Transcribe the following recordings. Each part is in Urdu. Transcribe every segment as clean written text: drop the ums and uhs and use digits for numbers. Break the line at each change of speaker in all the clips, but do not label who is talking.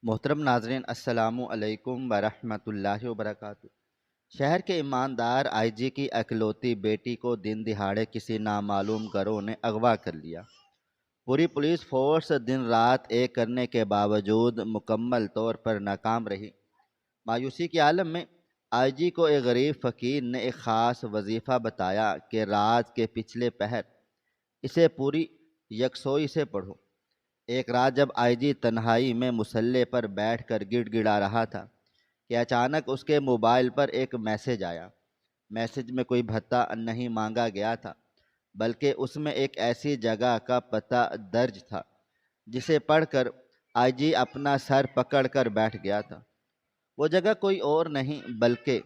محترم ناظرین، السلام علیکم ورحمۃ اللہ وبرکاتہ۔ شہر کے ایماندار آئی جی کی اکلوتی بیٹی کو دن دہاڑے کسی نامعلوم گروہ نے اغوا کر لیا۔ پوری پولیس فورس دن رات ایک کرنے کے باوجود مکمل طور پر ناکام رہی۔ مایوسی کے عالم میں آئی جی کو ایک غریب فقیر نے ایک خاص وظیفہ بتایا کہ رات کے پچھلے پہر اسے پوری یکسوئی سے پڑھو۔ ایک رات جب آئی جی تنہائی میں مصلے پر بیٹھ کر گڑ گڑا رہا تھا کہ اچانک اس کے موبائل پر ایک میسج آیا۔ میسج میں کوئی بھتہ نہیں مانگا گیا تھا، بلکہ اس میں ایک ایسی جگہ کا پتہ درج تھا جسے پڑھ کر آئی جی اپنا سر پکڑ کر بیٹھ گیا تھا۔ وہ جگہ کوئی اور نہیں بلکہ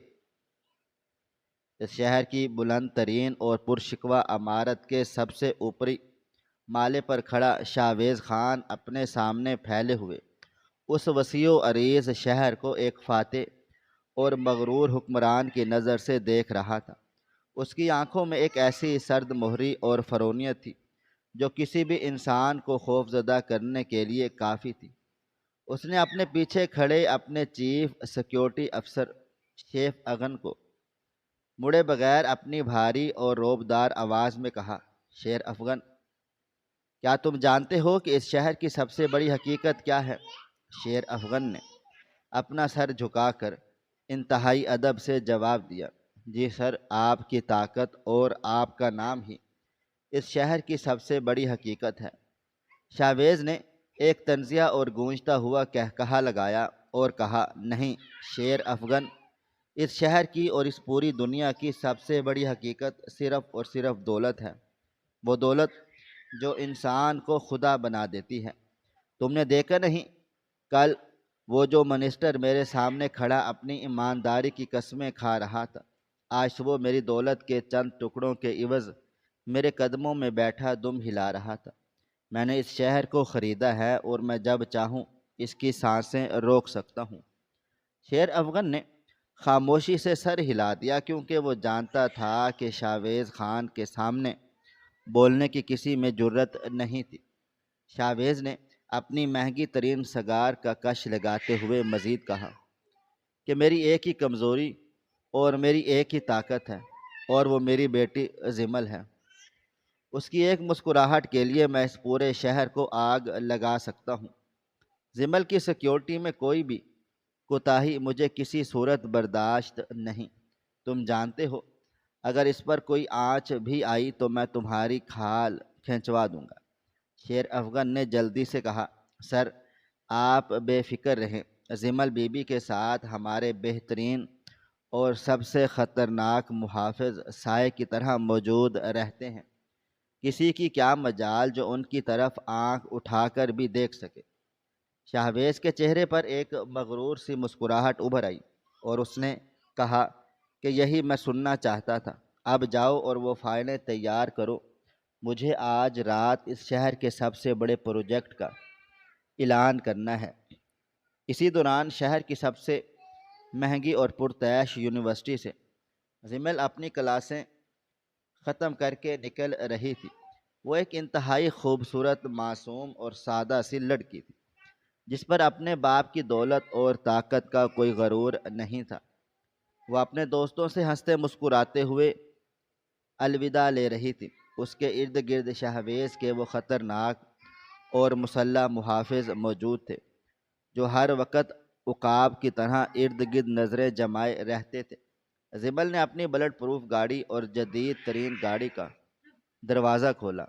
اس شہر کی بلند ترین اور پرشکوہ عمارت کے سب سے اوپری مالے پر کھڑا شاویز خان اپنے سامنے پھیلے ہوئے اس وسیع و عریض شہر کو ایک فاتح اور مغرور حکمران کی نظر سے دیکھ رہا تھا۔ اس کی آنکھوں میں ایک ایسی سرد مہری اور فرونیت تھی جو کسی بھی انسان کو خوفزدہ کرنے کے لیے کافی تھی۔ اس نے اپنے پیچھے کھڑے اپنے چیف سیکیورٹی افسر شیف اغن کو مڑے بغیر اپنی بھاری اور روبدار آواز میں کہا، شیر افغن، کیا تم جانتے ہو کہ اس شہر کی سب سے بڑی حقیقت کیا ہے؟ شیر افغن نے اپنا سر جھکا کر انتہائی ادب سے جواب دیا، جی سر، آپ کی طاقت اور آپ کا نام ہی اس شہر کی سب سے بڑی حقیقت ہے۔ شاویز نے ایک طنزیہ اور گونجتا ہوا کہا لگایا اور کہا، نہیں شیر افغن، اس شہر کی اور اس پوری دنیا کی سب سے بڑی حقیقت صرف اور صرف دولت ہے۔ وہ دولت جو انسان کو خدا بنا دیتی ہے۔ تم نے دیکھا نہیں، کل وہ جو منسٹر میرے سامنے کھڑا اپنی ایمانداری کی قسمیں کھا رہا تھا، آج صبح میری دولت کے چند ٹکڑوں کے عوض میرے قدموں میں بیٹھا دم ہلا رہا تھا۔ میں نے اس شہر کو خریدا ہے اور میں جب چاہوں اس کی سانسیں روک سکتا ہوں۔ شیر افغن نے خاموشی سے سر ہلا دیا، کیونکہ وہ جانتا تھا کہ شاویز خان کے سامنے بولنے کی کسی میں جرت نہیں تھی۔ شاویز نے اپنی مہنگی ترین سگار کا کش لگاتے ہوئے مزید کہا کہ میری ایک ہی کمزوری اور میری ایک ہی طاقت ہے، اور وہ میری بیٹی زمل ہے۔ اس کی ایک مسکراہٹ کے لیے میں اس پورے شہر کو آگ لگا سکتا ہوں۔ زمل کی سیکیورٹی میں کوئی بھی کوتاہی مجھے کسی صورت برداشت نہیں۔ تم جانتے ہو، اگر اس پر کوئی آنچ بھی آئی تو میں تمہاری کھال کھنچوا دوں گا۔ شیر افغن نے جلدی سے کہا، سر آپ بے فکر رہیں، زمل بی بی کے ساتھ ہمارے بہترین اور سب سے خطرناک محافظ سائے کی طرح موجود رہتے ہیں۔ کسی کی کیا مجال جو ان کی طرف آنکھ اٹھا کر بھی دیکھ سکے۔ شاہویز کے چہرے پر ایک مغرور سی مسکراہٹ ابھر آئی اور اس نے کہا کہ یہی میں سننا چاہتا تھا۔ اب جاؤ اور وہ فائلیں تیار کرو، مجھے آج رات اس شہر کے سب سے بڑے پروجیکٹ کا اعلان کرنا ہے۔ اسی دوران شہر کی سب سے مہنگی اور پرتعیش یونیورسٹی سے زمل اپنی کلاسیں ختم کر کے نکل رہی تھی۔ وہ ایک انتہائی خوبصورت، معصوم اور سادہ سی لڑکی تھی، جس پر اپنے باپ کی دولت اور طاقت کا کوئی غرور نہیں تھا۔ وہ اپنے دوستوں سے ہنستے مسکراتے ہوئے الوداع لے رہی تھی۔ اس کے ارد گرد شاہویز کے وہ خطرناک اور مسلح محافظ موجود تھے، جو ہر وقت عقاب کی طرح ارد گرد نظریں جمائے رہتے تھے۔ زبل نے اپنی بلٹ پروف گاڑی اور جدید ترین گاڑی کا دروازہ کھولا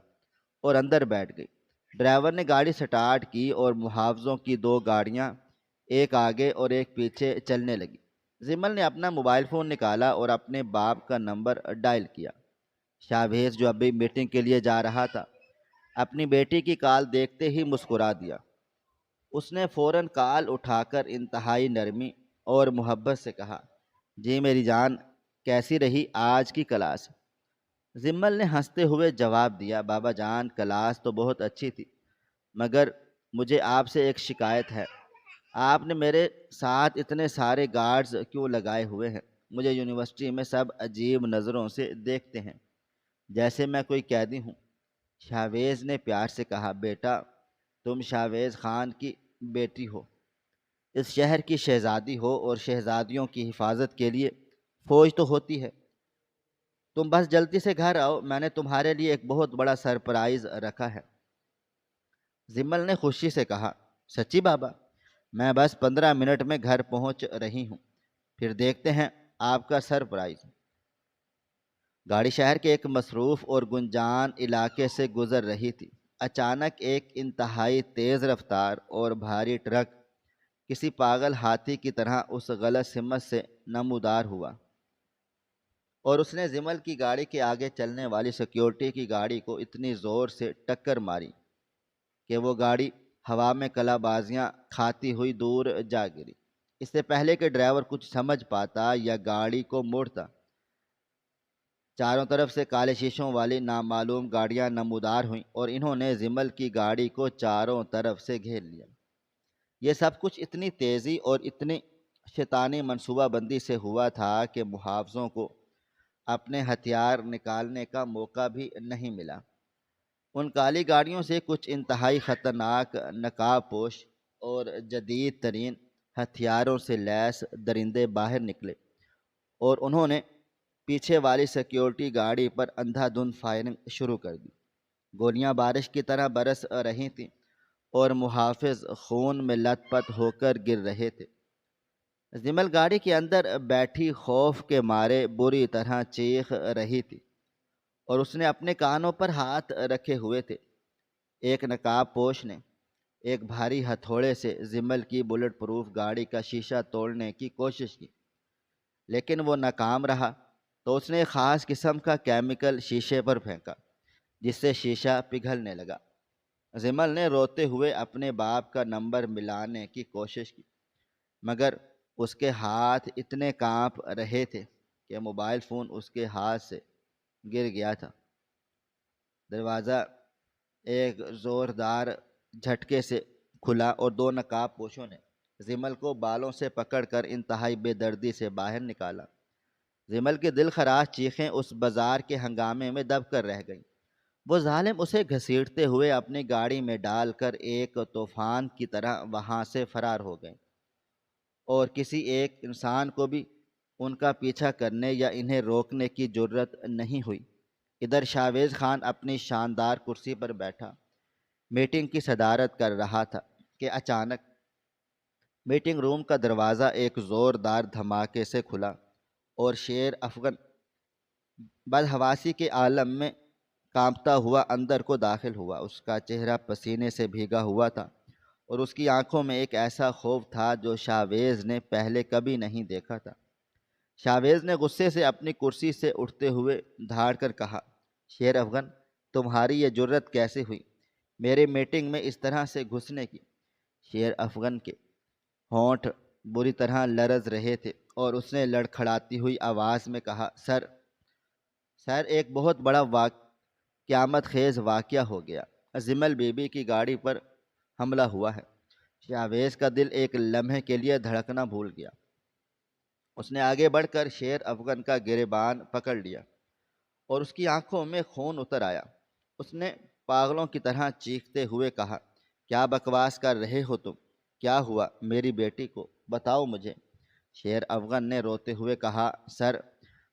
اور اندر بیٹھ گئی۔ ڈرائیور نے گاڑی سٹارٹ کی اور محافظوں کی دو گاڑیاں ایک آگے اور ایک پیچھے چلنے لگی۔ زمل نے اپنا موبائل فون نکالا اور اپنے باپ کا نمبر ڈائل کیا۔ شاویز، جو ابھی میٹنگ کے لیے جا رہا تھا، اپنی بیٹی کی کال دیکھتے ہی مسکرا دیا۔ اس نے فوراً کال اٹھا کر انتہائی نرمی اور محبت سے کہا، جی میری جان، کیسی رہی آج کی کلاس؟ زمل نے ہنستے ہوئے جواب دیا، بابا جان، کلاس تو بہت اچھی تھی، مگر مجھے آپ سے ایک شکایت ہے۔ آپ نے میرے ساتھ اتنے سارے گارڈز کیوں لگائے ہوئے ہیں؟ مجھے یونیورسٹی میں سب عجیب نظروں سے دیکھتے ہیں، جیسے میں کوئی قیدی ہوں۔ شاویز نے پیار سے کہا، بیٹا، تم شاویز خان کی بیٹی ہو، اس شہر کی شہزادی ہو اور شہزادیوں کی حفاظت کے لیے فوج تو ہوتی ہے۔ تم بس جلدی سے گھر آؤ، میں نے تمہارے لیے ایک بہت بڑا سرپرائز رکھا ہے۔ زمل نے خوشی سے کہا، سچی بابا؟ میں بس 15 منٹ میں گھر پہنچ رہی ہوں، پھر دیکھتے ہیں آپ کا سرپرائز۔ گاڑی شہر کے ایک مصروف اور گنجان علاقے سے گزر رہی تھی۔ اچانک ایک انتہائی تیز رفتار اور بھاری ٹرک کسی پاگل ہاتھی کی طرح اس غلط سمت سے نمودار ہوا، اور اس نے زمل کی گاڑی کے آگے چلنے والی سیکیورٹی کی گاڑی کو اتنی زور سے ٹکر ماری کہ وہ گاڑی ہوا میں کلا بازیاں کھاتی ہوئی دور جا گری۔ اس سے پہلے کہ ڈرائیور کچھ سمجھ پاتا یا گاڑی کو موڑتا، چاروں طرف سے کالے شیشوں والی نامعلوم گاڑیاں نمودار ہوئیں اور انہوں نے زمل کی گاڑی کو چاروں طرف سے گھیر لیا۔ یہ سب کچھ اتنی تیزی اور اتنی شیطانی منصوبہ بندی سے ہوا تھا کہ محافظوں کو اپنے ہتھیار نکالنے کا موقع بھی نہیں ملا۔ ان کالی گاڑیوں سے کچھ انتہائی خطرناک نقاب پوش اور جدید ترین ہتھیاروں سے لیس درندے باہر نکلے، اور انہوں نے پیچھے والی سیکیورٹی گاڑی پر اندھا دھند فائرنگ شروع کر دی۔ گولیاں بارش کی طرح برس رہی تھیں اور محافظ خون میں لت پت ہو کر گر رہے تھے۔ زمل گاڑی کے اندر بیٹھی خوف کے مارے بری طرح چیخ رہی تھی، اور اس نے اپنے کانوں پر ہاتھ رکھے ہوئے تھے۔ ایک نقاب پوش نے ایک بھاری ہتھوڑے سے زمل کی بلٹ پروف گاڑی کا شیشہ توڑنے کی کوشش کی، لیکن وہ ناکام رہا۔ تو اس نے ایک خاص قسم کا کیمیکل شیشے پر پھینکا، جس سے شیشہ پگھلنے لگا۔ زمل نے روتے ہوئے اپنے باپ کا نمبر ملانے کی کوشش کی، مگر اس کے ہاتھ اتنے کانپ رہے تھے کہ موبائل فون اس کے ہاتھ سے گر گیا تھا۔ دروازہ ایک زوردار جھٹکے سے کھلا اور دو نقاب پوشوں نے زمل کو بالوں سے پکڑ کر انتہائی بے دردی سے باہر نکالا۔ زمل کی دل خراش چیخیں اس بازار کے ہنگامے میں دب کر رہ گئیں۔ وہ ظالم اسے گھسیٹتے ہوئے اپنی گاڑی میں ڈال کر ایک طوفان کی طرح وہاں سے فرار ہو گئے، اور کسی ایک انسان کو بھی ان کا پیچھا کرنے یا انہیں روکنے کی جرت نہیں ہوئی۔ ادھر شاویز خان اپنی شاندار کرسی پر بیٹھا میٹنگ کی صدارت کر رہا تھا کہ اچانک میٹنگ روم کا دروازہ ایک زوردار دھماکے سے کھلا، اور شیر افغن بدحواسی کے عالم میں کانپتا ہوا اندر کو داخل ہوا۔ اس کا چہرہ پسینے سے بھیگا ہوا تھا، اور اس کی آنکھوں میں ایک ایسا خوف تھا جو شاویز نے پہلے کبھی نہیں دیکھا تھا۔ شاویز نے غصے سے اپنی کرسی سے اٹھتے ہوئے دھاڑ کر کہا، شیر افغن، تمہاری یہ جرت کیسے ہوئی میرے میٹنگ میں اس طرح سے گھسنے کی؟ شیر افغن کے ہونٹ بری طرح لرز رہے تھے، اور اس نے لڑکھڑاتی ہوئی آواز میں کہا، سر ایک بہت بڑا قیامت خیز واقعہ ہو گیا۔ زمل بی بی کی گاڑی پر حملہ ہوا ہے۔ شاویز کا دل ایک لمحے کے لیے دھڑکنا بھول گیا۔ اس نے آگے بڑھ کر شیر افغن کا گریبان پکڑ لیا، اور اس کی آنکھوں میں خون اتر آیا۔ اس نے پاگلوں کی طرح چیختے ہوئے کہا، کیا بکواس کر رہے ہو تم؟ کیا ہوا میری بیٹی کو؟ بتاؤ مجھے۔ شیر افغن نے روتے ہوئے کہا، سر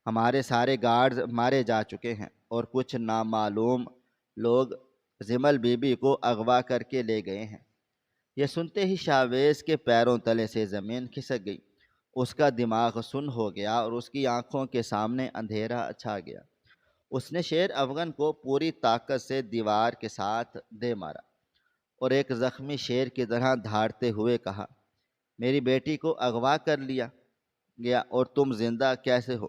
ہمارے سارے گارڈز مارے جا چکے ہیں، اور کچھ نامعلوم لوگ زمل بی بی کو اغوا کر کے لے گئے ہیں۔ یہ سنتے ہی شاویز کے پیروں تلے سے زمین کھسک گئی۔ اس کا دماغ سن ہو گیا، اور اس کی آنکھوں کے سامنے اندھیرا چھا گیا۔ اس نے شیر افغن کو پوری طاقت سے دیوار کے ساتھ دے مارا، اور ایک زخمی شیر کی طرح دھاڑتے ہوئے کہا، میری بیٹی کو اغوا کر لیا گیا، اور تم زندہ کیسے ہو؟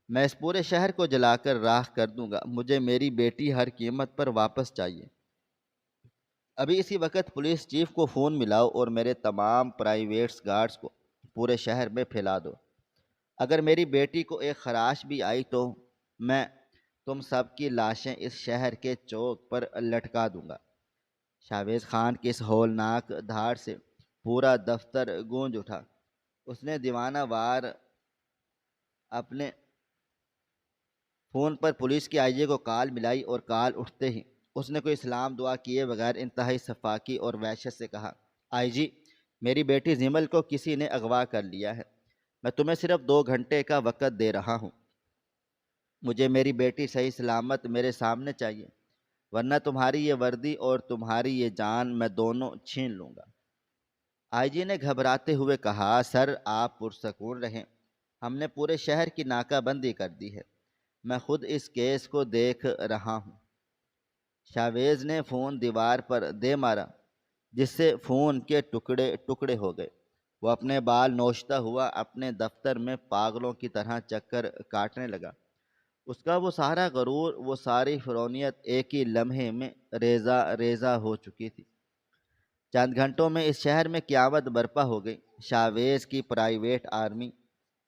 میں اس پورے شہر کو جلا کر راکھ کر دوں گا۔ مجھے میری بیٹی ہر قیمت پر واپس چاہیے۔ ابھی اسی وقت پولیس چیف کو فون ملاؤ اور میرے تمام پرائیویٹس گارڈز کو پورے شہر میں پھیلا دو۔ اگر میری بیٹی کو ایک خراش بھی آئی تو میں تم سب کی لاشیں اس شہر کے چوک پر لٹکا دوں گا۔ شاویز خان کی اس ہولناک دھاڑ سے پورا دفتر گونج اٹھا۔ اس نے دیوانہ وار اپنے فون پر پولیس کے آئی جی کو کال ملائی، اور کال اٹھتے ہی اس نے کوئی سلام دعا کیے بغیر انتہائی سفاکی اور وحشت سے کہا، آئی جی میری بیٹی زمل کو کسی نے اغوا کر لیا ہے۔ میں تمہیں صرف 2 گھنٹے کا وقت دے رہا ہوں۔ مجھے میری بیٹی صحیح سلامت میرے سامنے چاہیے، ورنہ تمہاری یہ وردی اور تمہاری یہ جان میں دونوں چھین لوں گا۔ آئی جی نے گھبراتے ہوئے کہا، سر آپ پرسکون رہیں، ہم نے پورے شہر کی ناکہ بندی کر دی ہے، میں خود اس کیس کو دیکھ رہا ہوں۔ شاویز نے فون دیوار پر دے مارا، جس سے فون کے ٹکڑے ٹکڑے ہو گئے۔ وہ اپنے بال نوچتا ہوا اپنے دفتر میں پاگلوں کی طرح چکر کاٹنے لگا۔ اس کا وہ سارا غرور، وہ ساری فرونیت ایک ہی لمحے میں ریزہ ریزہ ہو چکی تھی۔ چند گھنٹوں میں اس شہر میں قیامت برپا ہو گئی۔ شاویز کی پرائیویٹ آرمی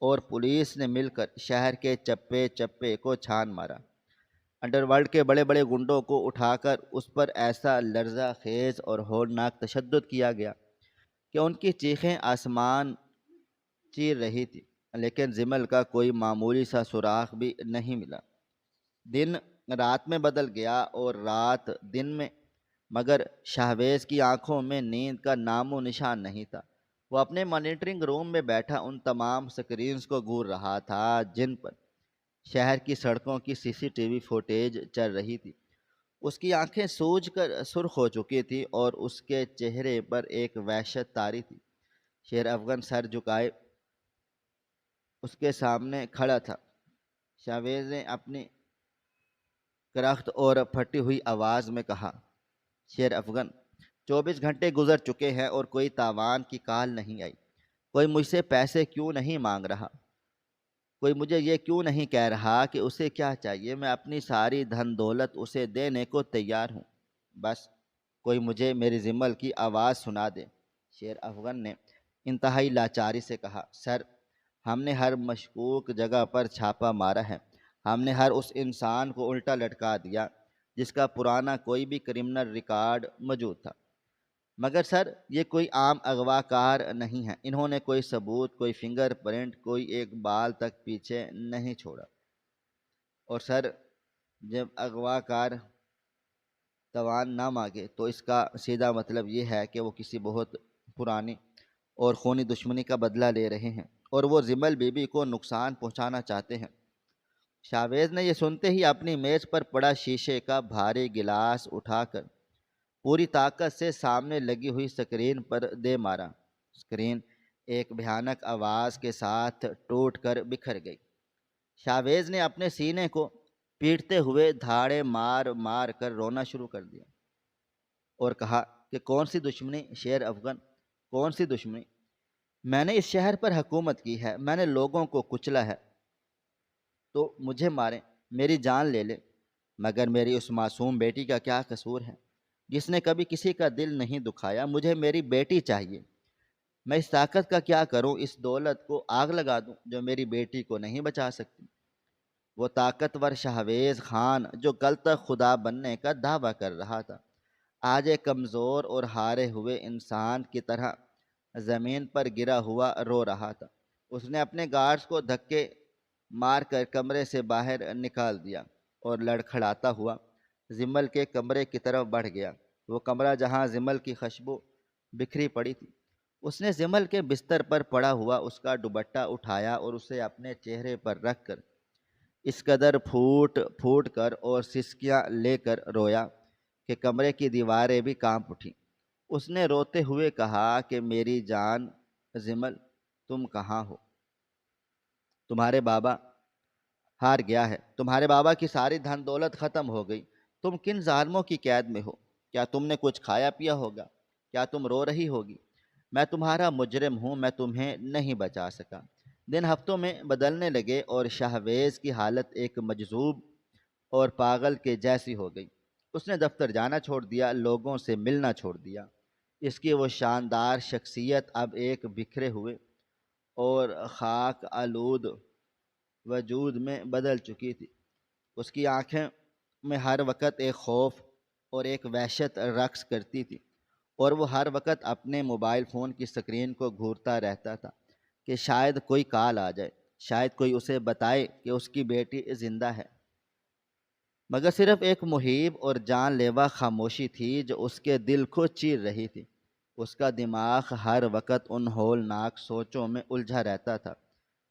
اور پولیس نے مل کر شہر کے چپے چپے کو چھان مارا۔ انڈر ورلڈ کے بڑے بڑے گنڈوں کو اٹھا کر اس پر ایسا لرزہ خیز اور ہولناک تشدد کیا گیا کہ ان کی چیخیں آسمان چیر رہی تھی، لیکن زمل کا کوئی معمولی سا سراغ بھی نہیں ملا۔ دن رات میں بدل گیا اور رات دن میں، مگر شاہویز کی آنکھوں میں نیند کا نام و نشان نہیں تھا۔ وہ اپنے مانیٹرنگ روم میں بیٹھا ان تمام سکرینز کو گھور رہا تھا جن پر شہر کی سڑکوں کی سی سی ٹی وی فوٹیج چل رہی تھی۔ اس کی آنکھیں سوج کر سرخ ہو چکی تھی اور اس کے چہرے پر ایک وحشت طاری تھی۔ شیر افغان سر جھکائے اس کے سامنے کھڑا تھا۔ شاویز نے اپنی کرخت اور پھٹی ہوئی آواز میں کہا، شیر افغان، 24 گھنٹے گزر چکے ہیں اور کوئی تاوان کی کال نہیں آئی۔ کوئی مجھ سے پیسے کیوں نہیں مانگ رہا؟ کوئی مجھے یہ کیوں نہیں کہہ رہا کہ اسے کیا چاہیے؟ میں اپنی ساری دھن دولت اسے دینے کو تیار ہوں، بس کوئی مجھے میری زمل کی آواز سنا دے۔ شیر افغان نے انتہائی لاچاری سے کہا، سر ہم نے ہر مشکوک جگہ پر چھاپا مارا ہے، ہم نے ہر اس انسان کو الٹا لٹکا دیا جس کا پرانا کوئی بھی کرمنل ریکارڈ موجود تھا، مگر سر یہ کوئی عام اغوا کار نہیں ہے۔ انہوں نے کوئی ثبوت، کوئی فنگر پرنٹ، کوئی ایک بال تک پیچھے نہیں چھوڑا۔ اور سر جب اغوا کار توان نہ مانگے تو اس کا سیدھا مطلب یہ ہے کہ وہ کسی بہت پرانی اور خونی دشمنی کا بدلہ لے رہے ہیں اور وہ زمل بی بی کو نقصان پہنچانا چاہتے ہیں۔ شاویز نے یہ سنتے ہی اپنی میز پر پڑا شیشے کا بھاری گلاس اٹھا کر پوری طاقت سے سامنے لگی ہوئی سکرین پر دے مارا۔ سکرین ایک بھیانک آواز کے ساتھ ٹوٹ کر بکھر گئی۔ شاویز نے اپنے سینے کو پیٹتے ہوئے دھاڑے مار مار کر رونا شروع کر دیا اور کہا کہ کون سی دشمنی شیر افغان، کون سی دشمنی؟ میں نے اس شہر پر حکومت کی ہے، میں نے لوگوں کو کچلا ہے، تو مجھے ماریں، میری جان لے لیں، مگر میری اس معصوم بیٹی کا کیا قصور ہے جس نے کبھی کسی کا دل نہیں دکھایا؟ مجھے میری بیٹی چاہیے۔ میں اس طاقت کا کیا کروں؟ اس دولت کو آگ لگا دوں جو میری بیٹی کو نہیں بچا سکتی؟ وہ طاقتور شاہویز خان جو کل تک خدا بننے کا دعویٰ کر رہا تھا، آج ایک کمزور اور ہارے ہوئے انسان کی طرح زمین پر گرا ہوا رو رہا تھا۔ اس نے اپنے گارڈز کو دھکے مار کر کمرے سے باہر نکال دیا اور لڑکھڑاتا ہوا زمل کے کمرے کی طرف بڑھ گیا، وہ کمرہ جہاں زمل کی خوشبو بکھری پڑی تھی۔ اس نے زمل کے بستر پر پڑا ہوا اس کا دوپٹہ اٹھایا اور اسے اپنے چہرے پر رکھ کر اس قدر پھوٹ پھوٹ کر اور سسکیاں لے کر رویا کہ کمرے کی دیواریں بھی کانپ اٹھیں۔ اس نے روتے ہوئے کہا کہ میری جان زمل، تم کہاں ہو؟ تمہارے بابا ہار گیا ہے، تمہارے بابا کی ساری دھن دولت ختم ہو گئی، تم کن ظالموں کی قید میں ہو؟ کیا تم نے کچھ کھایا پیا ہوگا؟ کیا تم رو رہی ہوگی؟ میں تمہارا مجرم ہوں، میں تمہیں نہیں بچا سکا۔ دن ہفتوں میں بدلنے لگے اور شاہویز کی حالت ایک مجذوب اور پاگل کے جیسی ہو گئی۔ اس نے دفتر جانا چھوڑ دیا، لوگوں سے ملنا چھوڑ دیا۔ اس کی وہ شاندار شخصیت اب ایک بکھرے ہوئے اور خاک آلود وجود میں بدل چکی تھی۔ اس کی آنکھیں میں ہر وقت ایک خوف اور ایک وحشت رقص کرتی تھی، اور وہ ہر وقت اپنے موبائل فون کی سکرین کو گھورتا رہتا تھا کہ شاید کوئی کال آ جائے، شاید کوئی اسے بتائے کہ اس کی بیٹی زندہ ہے۔ مگر صرف ایک مہیب اور جان لیوا خاموشی تھی جو اس کے دل کو چیر رہی تھی۔ اس کا دماغ ہر وقت ان ہولناک سوچوں میں الجھا رہتا تھا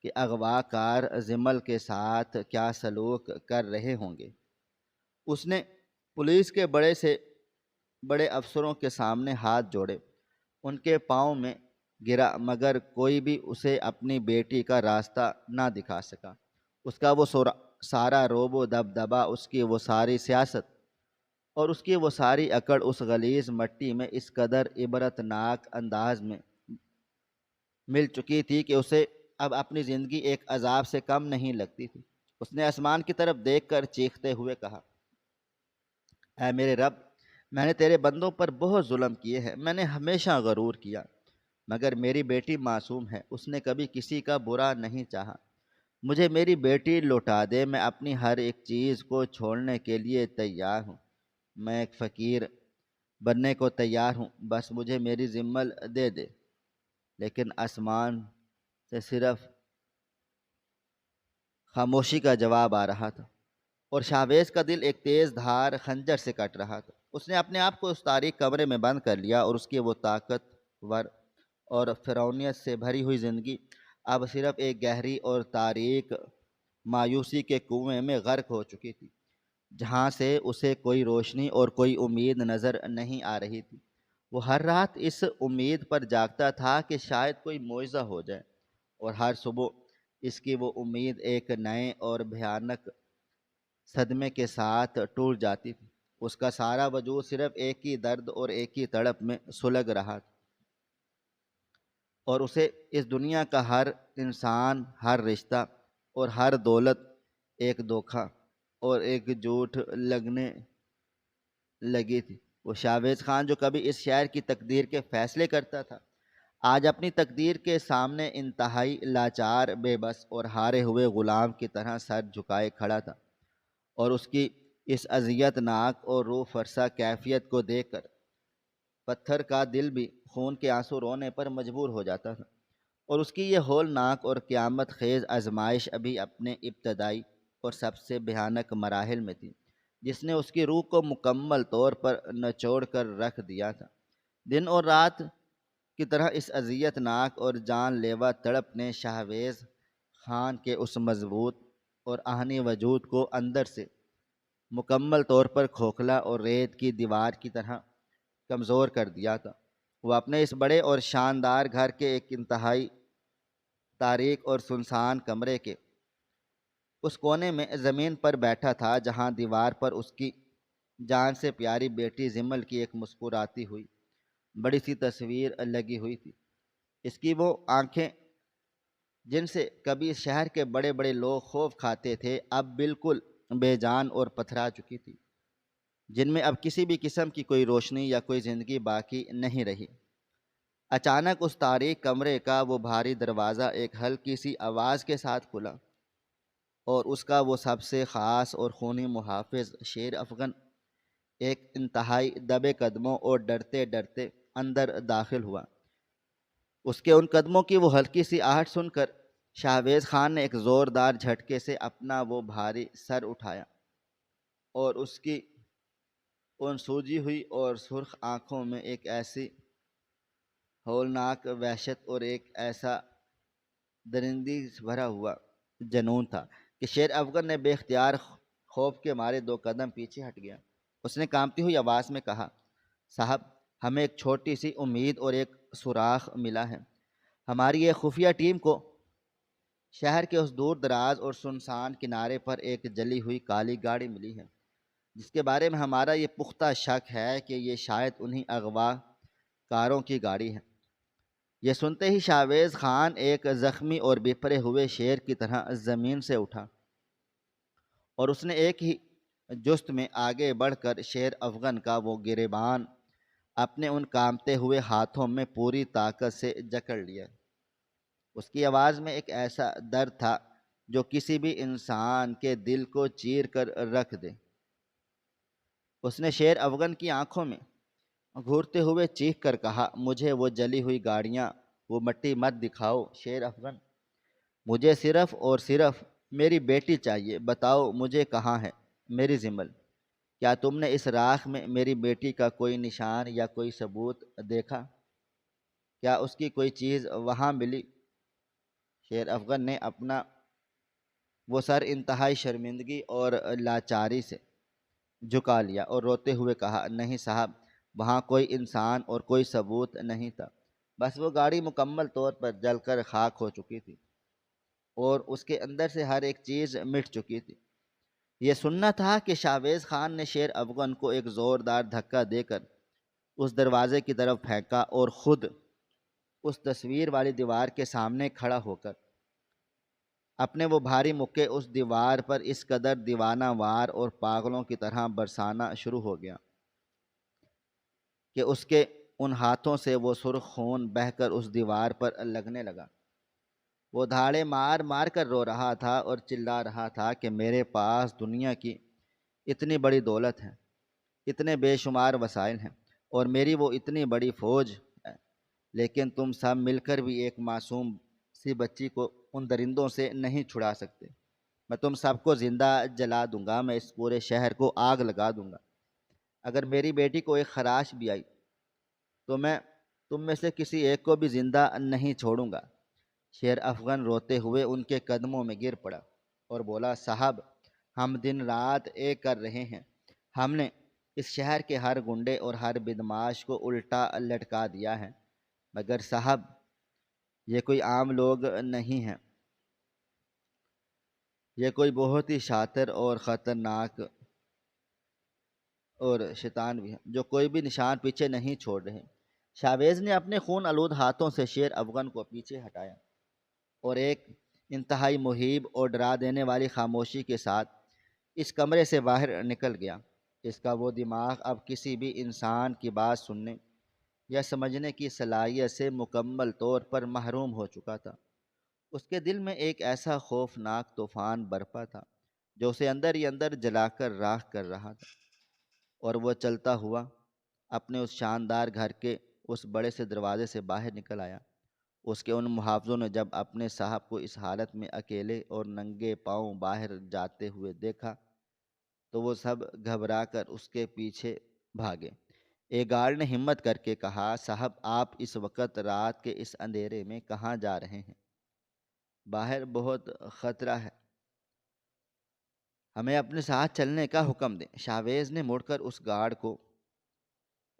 کہ اغوا کار زمل کے ساتھ کیا سلوک کر رہے ہوں گے۔ اس نے پولیس کے بڑے سے بڑے افسروں کے سامنے ہاتھ جوڑے، ان کے پاؤں میں گرا، مگر کوئی بھی اسے اپنی بیٹی کا راستہ نہ دکھا سکا۔ اس کا وہ سارا روب و دبدبا، اس کی وہ ساری سیاست اور اس کی وہ ساری اکڑ اس غلیظ مٹی میں اس قدر عبرت ناک انداز میں مل چکی تھی کہ اسے اب اپنی زندگی ایک عذاب سے کم نہیں لگتی تھی۔ اس نے آسمان کی طرف دیکھ کر چیختے ہوئے کہا، اے میرے رب، میں نے تیرے بندوں پر بہت ظلم کیے ہیں، میں نے ہمیشہ غرور کیا، مگر میری بیٹی معصوم ہے، اس نے کبھی کسی کا برا نہیں چاہا۔ مجھے میری بیٹی لوٹا دے، میں اپنی ہر ایک چیز کو چھوڑنے کے لیے تیار ہوں، میں ایک فقیر بننے کو تیار ہوں، بس مجھے میری ذمل دے دے۔ لیکن آسمان سے صرف خاموشی کا جواب آ رہا تھا، اور شاویز کا دل ایک تیز دھار خنجر سے کٹ رہا تھا۔ اس نے اپنے آپ کو اس تاریک کمرے میں بند کر لیا، اور اس کی وہ طاقتور اور فرعونیت سے بھری ہوئی زندگی اب صرف ایک گہری اور تاریک مایوسی کے کنویں میں غرق ہو چکی تھی، جہاں سے اسے کوئی روشنی اور کوئی امید نظر نہیں آ رہی تھی۔ وہ ہر رات اس امید پر جاگتا تھا کہ شاید کوئی معجزہ ہو جائے، اور ہر صبح اس کی وہ امید ایک نئے اور بھیانک صدمے کے ساتھ ٹوٹ جاتی تھی۔ اس کا سارا وجود صرف ایک ہی درد اور ایک ہی تڑپ میں سلگ رہا تھا، اور اسے اس دنیا کا ہر انسان، ہر رشتہ اور ہر دولت ایک دھوکہ اور ایک جھوٹ لگنے لگی تھی۔ وہ شاویز خان جو کبھی اس شہر کی تقدیر کے فیصلے کرتا تھا، آج اپنی تقدیر کے سامنے انتہائی لاچار، بے بس اور ہارے ہوئے غلام کی طرح سر جھکائے کھڑا تھا، اور اس کی اس اذیت ناک اور روح فرسا کیفیت کو دیکھ کر پتھر کا دل بھی خون کے آنسو رونے پر مجبور ہو جاتا تھا۔ اور اس کی یہ ہولناک اور قیامت خیز آزمائش ابھی اپنے ابتدائی اور سب سے بھیانک مراحل میں تھی، جس نے اس کی روح کو مکمل طور پر نچوڑ کر رکھ دیا تھا۔ دن اور رات کی طرح اس اذیت ناک اور جان لیوا تڑپ نے شاہویز خان کے اس مضبوط اور آہنی وجود کو اندر سے مکمل طور پر کھوکھلا اور ریت کی دیوار کی طرح کمزور کر دیا تھا۔ وہ اپنے اس بڑے اور شاندار گھر کے ایک انتہائی تاریک اور سنسان کمرے کے اس کونے میں زمین پر بیٹھا تھا، جہاں دیوار پر اس کی جان سے پیاری بیٹی زمل کی ایک مسکراتی ہوئی بڑی سی تصویر لگی ہوئی تھی۔ اس کی وہ آنکھیں جن سے کبھی اس شہر کے بڑے بڑے لوگ خوف کھاتے تھے، اب بالکل بے جان اور پتھرا چکی تھی، جن میں اب کسی بھی قسم کی کوئی روشنی یا کوئی زندگی باقی نہیں رہی۔ اچانک اس تاریک کمرے کا وہ بھاری دروازہ ایک ہلکی سی آواز کے ساتھ کھلا، اور اس کا وہ سب سے خاص اور خونی محافظ شیر افغن ایک انتہائی دبے قدموں اور ڈرتے ڈرتے اندر داخل ہوا۔ اس کے ان قدموں کی وہ ہلکی سی آہٹ سن کر شاہویز خان نے ایک زوردار جھٹکے سے اپنا وہ بھاری سر اٹھایا، اور اس کی ان سوجی ہوئی اور سرخ آنکھوں میں ایک ایسی ہولناک وحشت اور ایک ایسا درندگی سے بھرا ہوا جنون تھا کہ شیر افغن نے بے اختیار خوف کے مارے دو قدم پیچھے ہٹ گیا۔ اس نے کانپتی ہوئی آواز میں کہا، صاحب، ہمیں ایک چھوٹی سی امید اور ایک سوراخ ملا ہے۔ ہماری ایک خفیہ ٹیم کو شہر کے اس دور دراز اور سنسان کنارے پر ایک جلی ہوئی کالی گاڑی ملی ہے، جس کے بارے میں ہمارا یہ پختہ شک ہے کہ یہ شاید انہی اغوا کاروں کی گاڑی ہے۔ یہ سنتے ہی شاویز خان ایک زخمی اور بپھرے ہوئے شیر کی طرح زمین سے اٹھا، اور اس نے ایک ہی جست میں آگے بڑھ کر شیر افغن کا وہ گریبان اپنے ان کانپتے ہوئے ہاتھوں میں پوری طاقت سے جکڑ لیا۔ اس کی آواز میں ایک ایسا درد تھا جو کسی بھی انسان کے دل کو چیر کر رکھ دے۔ اس نے شیر افغن کی آنکھوں میں گھورتے ہوئے چیخ کر کہا، مجھے وہ جلی ہوئی گاڑیاں، وہ مٹی مت دکھاؤ شیر افغن، مجھے صرف اور صرف میری بیٹی چاہیے، بتاؤ مجھے کہاں ہے میری زمل؟ کیا تم نے اس راکھ میں میری بیٹی کا کوئی نشان یا کوئی ثبوت دیکھا؟ کیا اس کی کوئی چیز وہاں ملی؟ شیر افغن نے اپنا وہ سر انتہائی شرمندگی اور لاچاری سے جھکا لیا اور روتے ہوئے کہا، نہیں صاحب، وہاں کوئی انسان اور کوئی ثبوت نہیں تھا، بس وہ گاڑی مکمل طور پر جل کر خاک ہو چکی تھی اور اس کے اندر سے ہر ایک چیز مٹ چکی تھی۔ یہ سننا تھا کہ شاویز خان نے شیر افغن کو ایک زوردار دھکا دے کر اس دروازے کی طرف پھینکا اور خود اس تصویر والی دیوار کے سامنے کھڑا ہو کر اپنے وہ بھاری مکے اس دیوار پر اس قدر دیوانہ وار اور پاگلوں کی طرح برسانا شروع ہو گیا کہ اس کے ان ہاتھوں سے وہ سرخ خون بہہ کر اس دیوار پر لگنے لگا۔ وہ دھاڑے مار مار کر رو رہا تھا اور چلا رہا تھا کہ میرے پاس دنیا کی اتنی بڑی دولت ہے، اتنے بے شمار وسائل ہیں، اور میری وہ اتنی بڑی فوج ہے، لیکن تم سب مل کر بھی ایک معصوم سی بچی کو ان درندوں سے نہیں چھڑا سکتے۔ میں تم سب کو زندہ جلا دوں گا، میں اس پورے شہر کو آگ لگا دوں گا۔ اگر میری بیٹی کو ایک خراش بھی آئی تو میں تم میں سے کسی ایک کو بھی زندہ نہیں چھوڑوں گا۔ شیر افغن روتے ہوئے ان کے قدموں میں گر پڑا اور بولا، صاحب، ہم دن رات ایک کر رہے ہیں، ہم نے اس شہر کے ہر گنڈے اور ہر بدماش کو الٹا لٹکا دیا ہے، مگر صاحب یہ کوئی عام لوگ نہیں ہیں، یہ کوئی بہت ہی شاطر اور خطرناک اور شیطان بھی ہیں، جو کوئی بھی نشان پیچھے نہیں چھوڑ رہے۔ شاویز نے اپنے خون آلود ہاتھوں سے شیر افغن کو پیچھے ہٹایا اور ایک انتہائی مہیب اور ڈرا دینے والی خاموشی کے ساتھ اس کمرے سے باہر نکل گیا۔ اس کا وہ دماغ اب کسی بھی انسان کی بات سننے یا سمجھنے کی صلاحیت سے مکمل طور پر محروم ہو چکا تھا۔ اس کے دل میں ایک ایسا خوفناک طوفان برپا تھا جو اسے اندر ہی اندر جلا کر راکھ کر رہا تھا، اور وہ چلتا ہوا اپنے اس شاندار گھر کے اس بڑے سے دروازے سے باہر نکل آیا۔ اس کے ان محافظوں نے جب اپنے صاحب کو اس حالت میں اکیلے اور ننگے پاؤں باہر جاتے ہوئے دیکھا تو وہ سب گھبرا کر اس کے پیچھے بھاگے۔ ایک گارڈ نے ہمت کر کے کہا، صاحب، آپ اس وقت رات کے اس اندھیرے میں کہاں جا رہے ہیں؟ باہر بہت خطرہ ہے، ہمیں اپنے ساتھ چلنے کا حکم دیں۔ شاویز نے مڑ کر اس گارڈ کو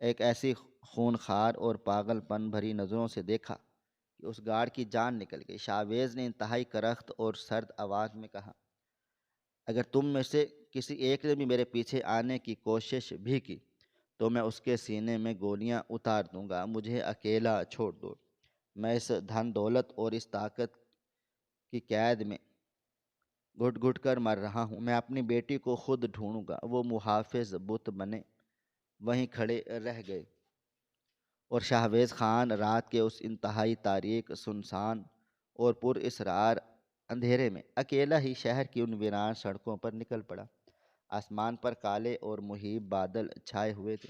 ایک ایسی خونخوار اور پاگل پن بھری نظروں سے دیکھا کہ اس گارڈ کی جان نکل گئی۔ شاویز نے انتہائی کرخت اور سرد آواز میں کہا، اگر تم میں سے کسی ایک نے بھی میرے پیچھے آنے کی کوشش بھی کی تو میں اس کے سینے میں گولیاں اتار دوں گا، مجھے اکیلا چھوڑ دو، میں اس دھن دولت اور اس طاقت کی قید میں گھٹ گھٹ کر مر رہا ہوں، میں اپنی بیٹی کو خود ڈھونڈوں گا۔ وہ محافظ بت بنے وہیں کھڑے رہ گئے اور شاہویز خان رات کے اس انتہائی تاریک، سنسان اور پر اسرار اندھیرے میں اکیلا ہی شہر کی ان ویران سڑکوں پر نکل پڑا۔ آسمان پر کالے اور مہیب بادل چھائے ہوئے تھے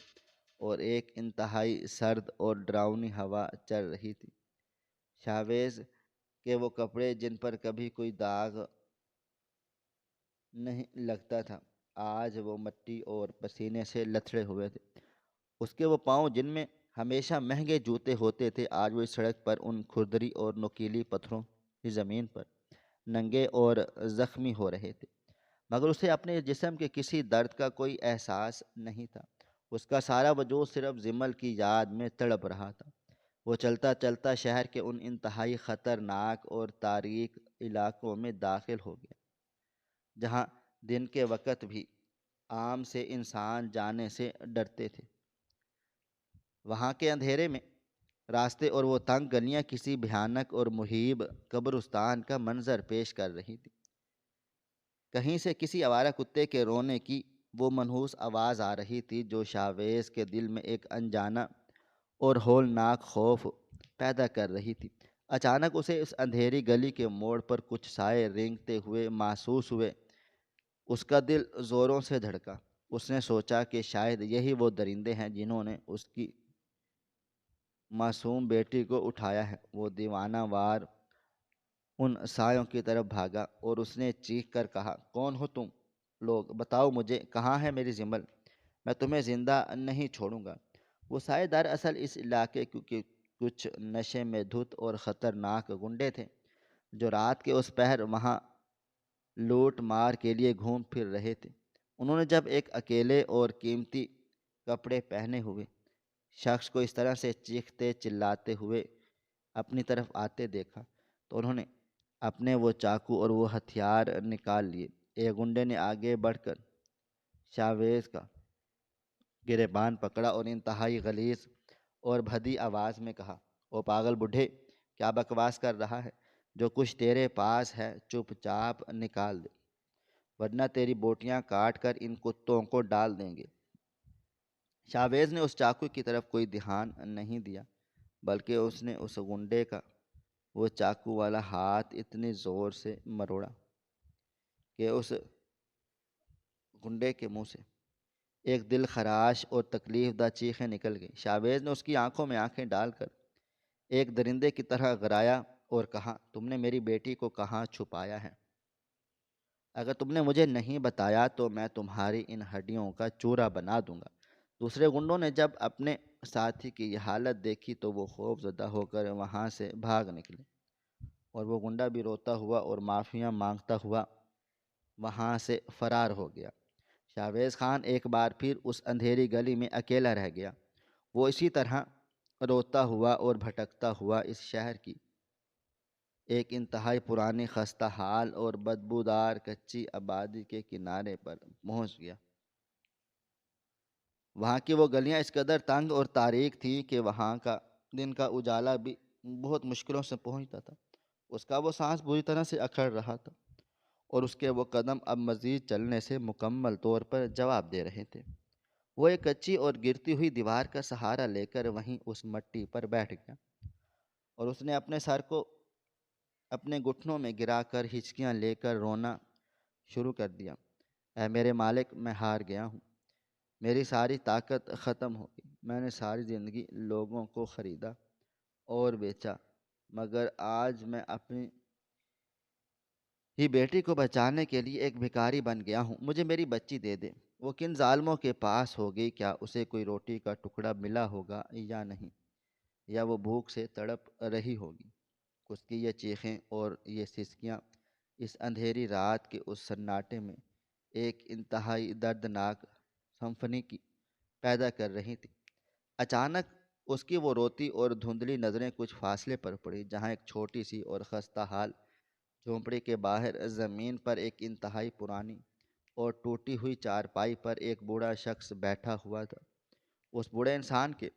اور ایک انتہائی سرد اور ڈراؤنی ہوا چل رہی تھی۔ شاویز کے وہ کپڑے جن پر کبھی کوئی داغ نہیں لگتا تھا آج وہ مٹی اور پسینے سے لتھڑے ہوئے تھے۔ اس کے وہ پاؤں جن میں ہمیشہ مہنگے جوتے ہوتے تھے آج وہ اس سڑک پر ان کھردری اور نوکیلی پتھروں کی زمین پر ننگے اور زخمی ہو رہے تھے، مگر اسے اپنے جسم کے کسی درد کا کوئی احساس نہیں تھا۔ اس کا سارا وجود صرف زمل کی یاد میں تڑپ رہا تھا۔ وہ چلتا چلتا شہر کے ان انتہائی خطرناک اور تاریک علاقوں میں داخل ہو گیا جہاں دن کے وقت بھی عام سے انسان جانے سے ڈرتے تھے۔ وہاں کے اندھیرے میں راستے اور وہ تنگ گلیاں کسی بھیانک اور مہیب قبرستان کا منظر پیش کر رہی تھی۔ کہیں سے کسی آوارہ کتے کے رونے کی وہ منحوس آواز آ رہی تھی جو شاویز کے دل میں ایک انجانا اور ہولناک خوف پیدا کر رہی تھی۔ اچانک اسے اس اندھیری گلی کے موڑ پر کچھ سائے رینگتے ہوئے محسوس ہوئے۔ اس کا دل زوروں سے دھڑکا۔ اس نے سوچا کہ شاید یہی وہ درندے ہیں جنہوں نے اس کی معصوم بیٹی کو اٹھایا ہے۔ وہ دیوانہ وار ان سایوں کی طرف بھاگا اور اس نے چیخ کر کہا، کون ہو تم لوگ؟ بتاؤ مجھے، کہاں ہے میری زمل؟ میں تمہیں زندہ نہیں چھوڑوں گا۔ وہ سائے دراصل اس علاقے کچھ نشے میں دھت اور خطرناک گنڈے تھے جو رات کے اس پہر وہاں لوٹ مار کے لیے گھوم پھر رہے تھے۔ انہوں نے جب ایک اکیلے اور قیمتی کپڑے پہنے ہوئے شخص کو اس طرح سے چیختے چلاتے ہوئے اپنی طرف آتے دیکھا تو انہوں نے اپنے وہ چاقو اور وہ ہتھیار نکال لیے۔ ایک گنڈے نے آگے بڑھ کر شاویز کا گریبان پکڑا اور انتہائی غلیظ اور بھدی آواز میں کہا، او پاگل بڈھے، کیا بکواس کر رہا ہے؟ جو کچھ تیرے پاس ہے چپ چاپ نکال دے، ورنہ تیری بوٹیاں کاٹ کر ان کتوں کو ڈال دیں گے۔ شاویز نے اس چاقو کی طرف کوئی دھیان نہیں دیا، بلکہ اس نے اس گنڈے کا وہ چاقو والا ہاتھ اتنی زور سے مروڑا کہ اس گنڈے کے منہ سے ایک دل خراش اور تکلیف دہ چیخیں نکل گئی۔ شاویز نے اس کی آنکھوں میں آنکھیں ڈال کر ایک درندے کی طرح گرایا اور کہا، تم نے میری بیٹی کو کہاں چھپایا ہے؟ اگر تم نے مجھے نہیں بتایا تو میں تمہاری ان ہڈیوں کا چورا بنا دوں گا۔ دوسرے گنڈوں نے جب اپنے ساتھی کی یہ حالت دیکھی تو وہ خوف زدہ ہو کر وہاں سے بھاگ نکلے، اور وہ گنڈا بھی روتا ہوا اور معافیاں مانگتا ہوا وہاں سے فرار ہو گیا۔ شاویز خان ایک بار پھر اس اندھیری گلی میں اکیلا رہ گیا۔ وہ اسی طرح روتا ہوا اور بھٹکتا ہوا اس شہر کی ایک انتہائی پرانی خستہ حال اور بدبودار کچی آبادی کے کنارے پر پہنچ گیا۔ وہاں کی وہ گلیاں اس قدر تنگ اور تاریک تھی کہ وہاں کا دن کا اجالا بھی بہت مشکلوں سے پہنچتا تھا۔ اس کا وہ سانس بری طرح سے اکھڑ رہا تھا اور اس کے وہ قدم اب مزید چلنے سے مکمل طور پر جواب دے رہے تھے۔ وہ ایک کچی اور گرتی ہوئی دیوار کا سہارا لے کر وہیں اس مٹی پر بیٹھ گیا اور اس نے اپنے سر کو اپنے گھٹنوں میں گرا کر ہچکیاں لے کر رونا شروع کر دیا۔ اے میرے مالک، میں ہار گیا ہوں، میری ساری طاقت ختم ہو گئی۔ میں نے ساری زندگی لوگوں کو خریدا اور بیچا، مگر آج میں اپنی ہی بیٹی کو بچانے کے لیے ایک بھکاری بن گیا ہوں۔ مجھے میری بچی دے دے۔ وہ کن ظالموں کے پاس ہوگی؟ کیا اسے کوئی روٹی کا ٹکڑا ملا ہوگا یا نہیں؟ یا وہ بھوک سے تڑپ رہی ہوگی؟ اس کی یہ چیخیں اور یہ سسکیاں اس اندھیری رات کے اس سناٹے میں ایک انتہائی دردناک سمفنی کی پیدا کر رہی تھی۔ اچانک اس کی وہ روتی اور دھندلی نظریں کچھ فاصلے پر پڑی، جہاں ایک چھوٹی سی اور خستہ حال جھونپڑی کے باہر زمین پر ایک انتہائی پرانی اور ٹوٹی ہوئی چارپائی پر ایک بوڑھا شخص بیٹھا ہوا تھا۔ اس بوڑھے انسان کے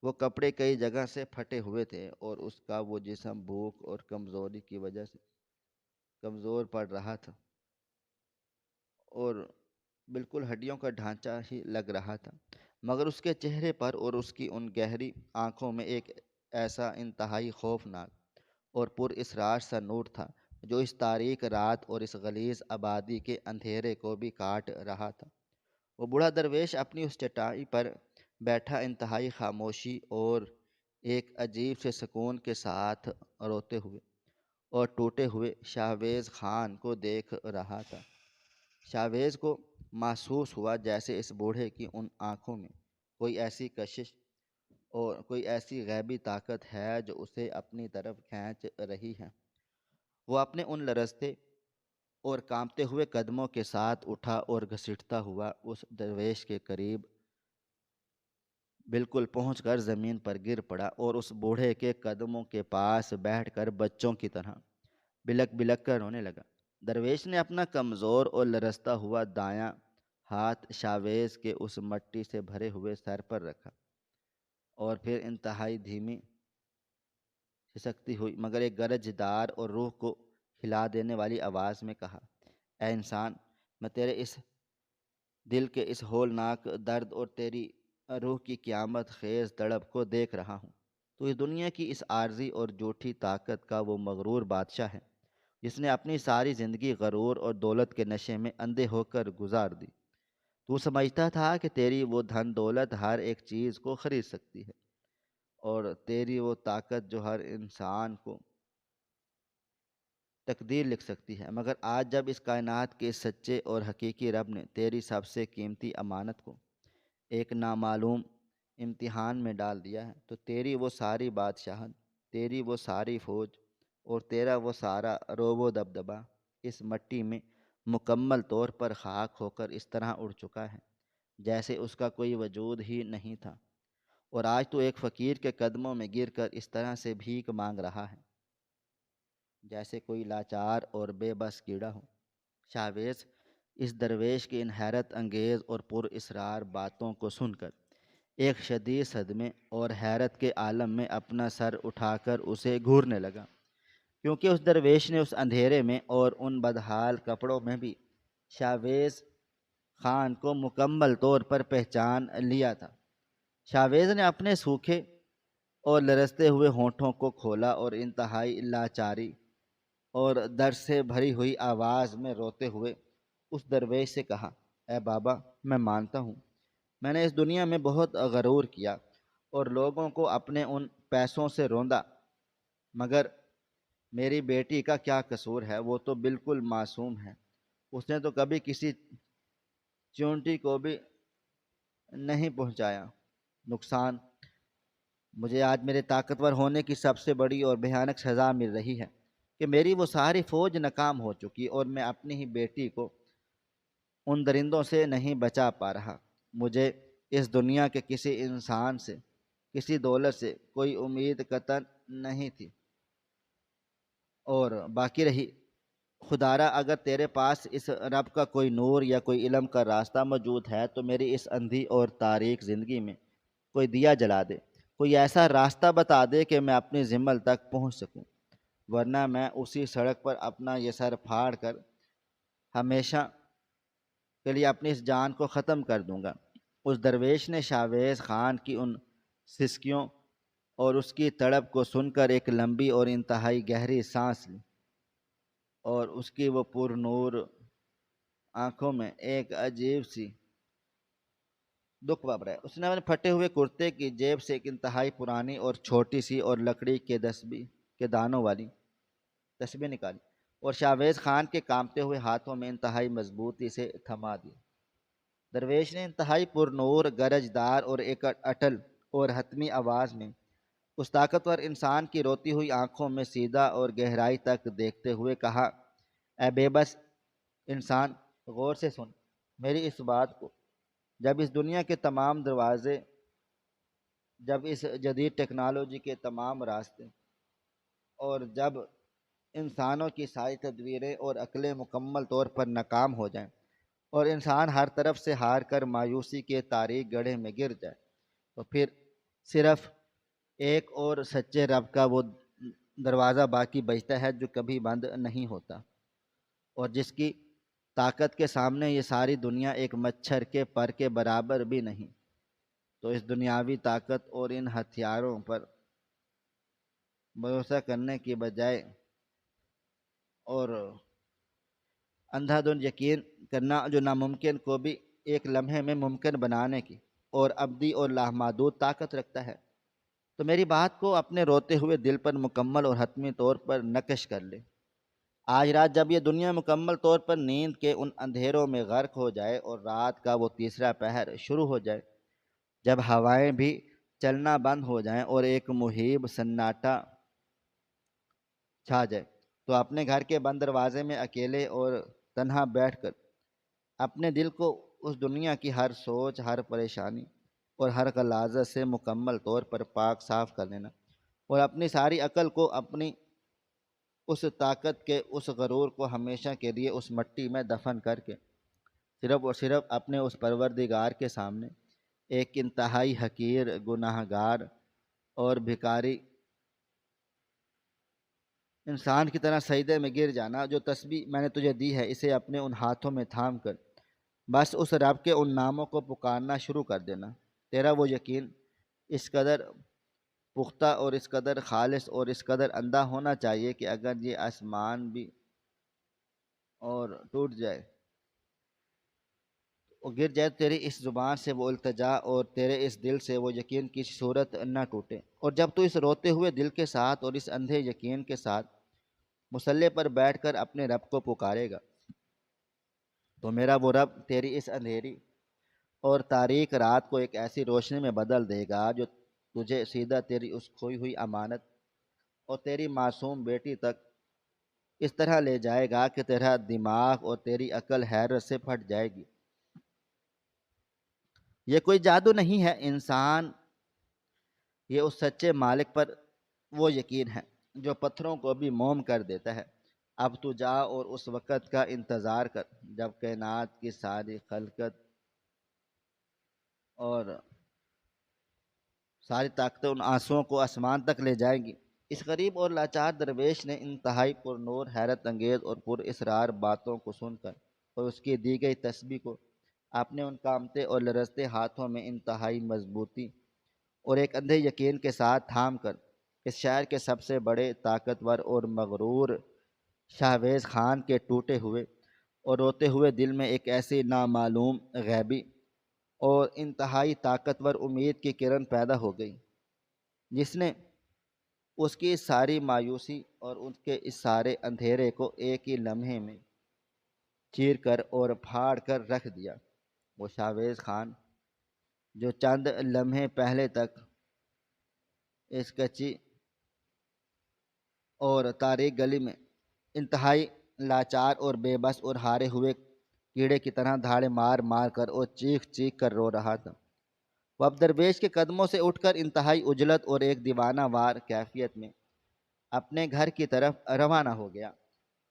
وہ کپڑے کئی جگہ سے پھٹے ہوئے تھے اور اس کا وہ جسم بھوک اور کمزوری کی وجہ سے کمزور پڑ رہا تھا اور بالکل ہڈیوں کا ڈھانچہ ہی لگ رہا تھا، مگر اس کے چہرے پر اور اس کی ان گہری آنکھوں میں ایک ایسا انتہائی خوفناک اور پر اسرار سا نور تھا جو اس تاریک رات اور اس غلیظ آبادی کے اندھیرے کو بھی کاٹ رہا تھا۔ وہ بوڑھا درویش اپنی اس چٹائی پر بیٹھا انتہائی خاموشی اور ایک عجیب سے سکون کے ساتھ روتے ہوئے اور ٹوٹے ہوئے شاویز خان کو دیکھ رہا تھا۔ شاویز کو محسوس ہوا جیسے اس بوڑھے کی ان آنکھوں میں کوئی ایسی کشش اور کوئی ایسی غیبی طاقت ہے جو اسے اپنی طرف کھینچ رہی ہے۔ وہ اپنے ان لرزتے اور کانپتے ہوئے قدموں کے ساتھ اٹھا اور گھسیٹتا ہوا اس درویش کے قریب بالکل پہنچ کر زمین پر گر پڑا اور اس بوڑھے کے قدموں کے پاس بیٹھ کر بچوں کی طرح بلک بلک کر رونے لگا۔ درویش نے اپنا کمزور اور لرزتا ہوا دایاں ہاتھ شاویز کے اس مٹی سے بھرے ہوئے سر پر رکھا اور پھر انتہائی دھیمی کھسکتی ہوئی مگر ایک گرجدار اور روح کو ہلا دینے والی آواز میں کہا، اے انسان، میں تیرے اس دل کے اس ہولناک درد اور تیری روح کی قیامت خیز تڑپ کو دیکھ رہا ہوں۔ تو اس دنیا کی اس عارضی اور جھوٹی طاقت کا وہ مغرور بادشاہ ہے جس نے اپنی ساری زندگی غرور اور دولت کے نشے میں اندھے ہو کر گزار دی۔ تو سمجھتا تھا کہ تیری وہ دھن دولت ہر ایک چیز کو خرید سکتی ہے اور تیری وہ طاقت جو ہر انسان کو تقدیر لکھ سکتی ہے، مگر آج جب اس کائنات کے سچے اور حقیقی رب نے تیری سب سے قیمتی امانت کو ایک نامعلوم امتحان میں ڈال دیا ہے، تو تیری وہ ساری بادشاہت، تیری وہ ساری فوج اور تیرا وہ سارا روب و دبدبا اس مٹی میں مکمل طور پر خاک ہو کر اس طرح اڑ چکا ہے جیسے اس کا کوئی وجود ہی نہیں تھا، اور آج تو ایک فقیر کے قدموں میں گر کر اس طرح سے بھیک مانگ رہا ہے جیسے کوئی لاچار اور بے بس کیڑا ہو۔ شاویز اس درویش کی ان حیرت انگیز اور پر اسرار باتوں کو سن کر ایک شدید صدمے اور حیرت کے عالم میں اپنا سر اٹھا کر اسے گھورنے لگا، کیونکہ اس درویش نے اس اندھیرے میں اور ان بدحال کپڑوں میں بھی شاویز خان کو مکمل طور پر پہچان لیا تھا۔ شاویز نے اپنے سوکھے اور لرزتے ہوئے ہونٹوں کو کھولا اور انتہائی لاچاری اور درد سے بھری ہوئی آواز میں روتے ہوئے اس درویش سے کہا، اے بابا، میں مانتا ہوں میں نے اس دنیا میں بہت غرور کیا اور لوگوں کو اپنے ان پیسوں سے روندا، مگر میری بیٹی کا کیا قصور ہے؟ وہ تو بالکل معصوم ہے، اس نے تو کبھی کسی چونٹی کو بھی نہیں پہنچایا نقصان۔ مجھے آج میرے طاقتور ہونے کی سب سے بڑی اور بھیانک سزا مل رہی ہے کہ میری وہ ساری فوج ناکام ہو چکی اور میں اپنی ہی بیٹی کو ان درندوں سے نہیں بچا پا رہا۔ مجھے اس دنیا کے کسی انسان سے، کسی دولت سے کوئی امید قطعا نہیں تھی، اور باقی رہی خدارا، اگر تیرے پاس اس رب کا کوئی نور یا کوئی علم کا راستہ موجود ہے تو میری اس اندھی اور تاریک زندگی میں کوئی دیا جلا دے، کوئی ایسا راستہ بتا دے کہ میں اپنی زمل تک پہنچ سکوں، ورنہ میں اسی سڑک پر اپنا یہ سر پھاڑ کر ہمیشہ کے لیے اپنی اس جان کو ختم کر دوں گا۔ اس درویش نے شاویز خان کی ان سسکیوں اور اس کی تڑپ کو سن کر ایک لمبی اور انتہائی گہری سانس لی، اور اس کی وہ پر نور آنکھوں میں ایک عجیب سی دکھ ببر ہے۔ اس نے اپنے پھٹے ہوئے کرتے کی جیب سے ایک انتہائی پرانی اور چھوٹی سی اور لکڑی کے دسبی کے دانوں والی تسبیح نکالی اور شاویز خان کے کانپتے ہوئے ہاتھوں میں انتہائی مضبوطی سے تھما دی۔ درویش نے انتہائی پر نور، گرجدار اور ایک اٹل اور حتمی آواز میں اس طاقتور انسان کی روتی ہوئی آنکھوں میں سیدھا اور گہرائی تک دیکھتے ہوئے کہا، اے بے بس انسان، غور سے سن میری اس بات کو۔ جب اس دنیا کے تمام دروازے، جب اس جدید ٹیکنالوجی کے تمام راستے اور جب انسانوں کی ساری تدبیریں اور عقلیں مکمل طور پر ناکام ہو جائیں اور انسان ہر طرف سے ہار کر مایوسی کے تاریک گڑھے میں گر جائے، تو پھر صرف ایک اور سچے رب کا وہ دروازہ باقی بچتا ہے جو کبھی بند نہیں ہوتا، اور جس کی طاقت کے سامنے یہ ساری دنیا ایک مچھر کے پر کے برابر بھی نہیں۔ تو اس دنیاوی طاقت اور ان ہتھیاروں پر بھروسہ کرنے کی بجائے اور اندھا دھند یقین کرنا جو ناممکن کو بھی ایک لمحے میں ممکن بنانے کی اور ابدی اور لامحدود طاقت رکھتا ہے، تو میری بات کو اپنے روتے ہوئے دل پر مکمل اور حتمی طور پر نقش کر لے۔ آج رات جب یہ دنیا مکمل طور پر نیند کے ان اندھیروں میں غرق ہو جائے اور رات کا وہ تیسرا پہر شروع ہو جائے، جب ہوائیں بھی چلنا بند ہو جائیں اور ایک مہیب سناٹا چھا جائے، تو اپنے گھر کے بند دروازے میں اکیلے اور تنہا بیٹھ کر اپنے دل کو اس دنیا کی ہر سوچ، ہر پریشانی اور ہر غلاظت سے مکمل طور پر پاک صاف کر لینا، اور اپنی ساری عقل کو، اپنی اس طاقت کے اس غرور کو ہمیشہ کے لیے اس مٹی میں دفن کر کے صرف اور صرف اپنے اس پروردگار کے سامنے ایک انتہائی حقیر، گناہ گار اور بھکاری انسان کی طرح سجدے میں گر جانا۔ جو تسبیح میں نے تجھے دی ہے اسے اپنے ان ہاتھوں میں تھام کر بس اس رب کے ان ناموں کو پکارنا شروع کر دینا۔ تیرا وہ یقین اس قدر پختہ اور اس قدر خالص اور اس قدر اندھا ہونا چاہیے کہ اگر یہ آسمان بھی اور ٹوٹ جائے اور گر جائے تو تیری اس زبان سے وہ التجا اور تیرے اس دل سے وہ یقین کی صورت نہ ٹوٹے، اور جب تو اس روتے ہوئے دل کے ساتھ اور اس اندھے یقین کے ساتھ مصلے پر بیٹھ کر اپنے رب کو پکارے گا، تو میرا وہ رب تیری اس اندھیری اور تاریک رات کو ایک ایسی روشنی میں بدل دے گا جو تجھے سیدھا تیری اس کھوئی ہوئی امانت اور تیری معصوم بیٹی تک اس طرح لے جائے گا کہ تیرا دماغ اور تیری عقل حیرت سے پھٹ جائے گی۔ یہ کوئی جادو نہیں ہے انسان، یہ اس سچے مالک پر وہ یقین ہے جو پتھروں کو بھی موم کر دیتا ہے۔ اب تو جا اور اس وقت کا انتظار کر جب کائنات کی ساری خلقت اور ساری طاقتیں ان آنسوؤں کو آسمان تک لے جائیں گی۔ اس غریب اور لاچار درویش نے انتہائی پر نور، حیرت انگیز اور پر اسرار باتوں کو سن کر اور اس کی دی گئی تسبیح کو اپنے ان کامتے اور لرزتے ہاتھوں میں انتہائی مضبوطی اور ایک اندھے یقین کے ساتھ تھام کر اس شہر کے سب سے بڑے طاقتور اور مغرور شاہویز خان کے ٹوٹے ہوئے اور روتے ہوئے دل میں ایک ایسی نامعلوم غیبی اور انتہائی طاقتور امید کی کرن پیدا ہو گئی جس نے اس کی ساری مایوسی اور اس کے اس سارے اندھیرے کو ایک ہی لمحے میں چیر کر اور پھاڑ کر رکھ دیا۔ وہ شاویز خان جو چند لمحے پہلے تک اس کچی اور تاریک گلی میں انتہائی لاچار اور بے بس اور ہارے ہوئے کیڑے کی طرح دھاڑے مار مار کر اور چیخ چیخ کر رو رہا تھا، وہ اب درویش کے قدموں سے اٹھ کر انتہائی اجلت اور ایک دیوانہ وار کیفیت میں اپنے گھر کی طرف روانہ ہو گیا۔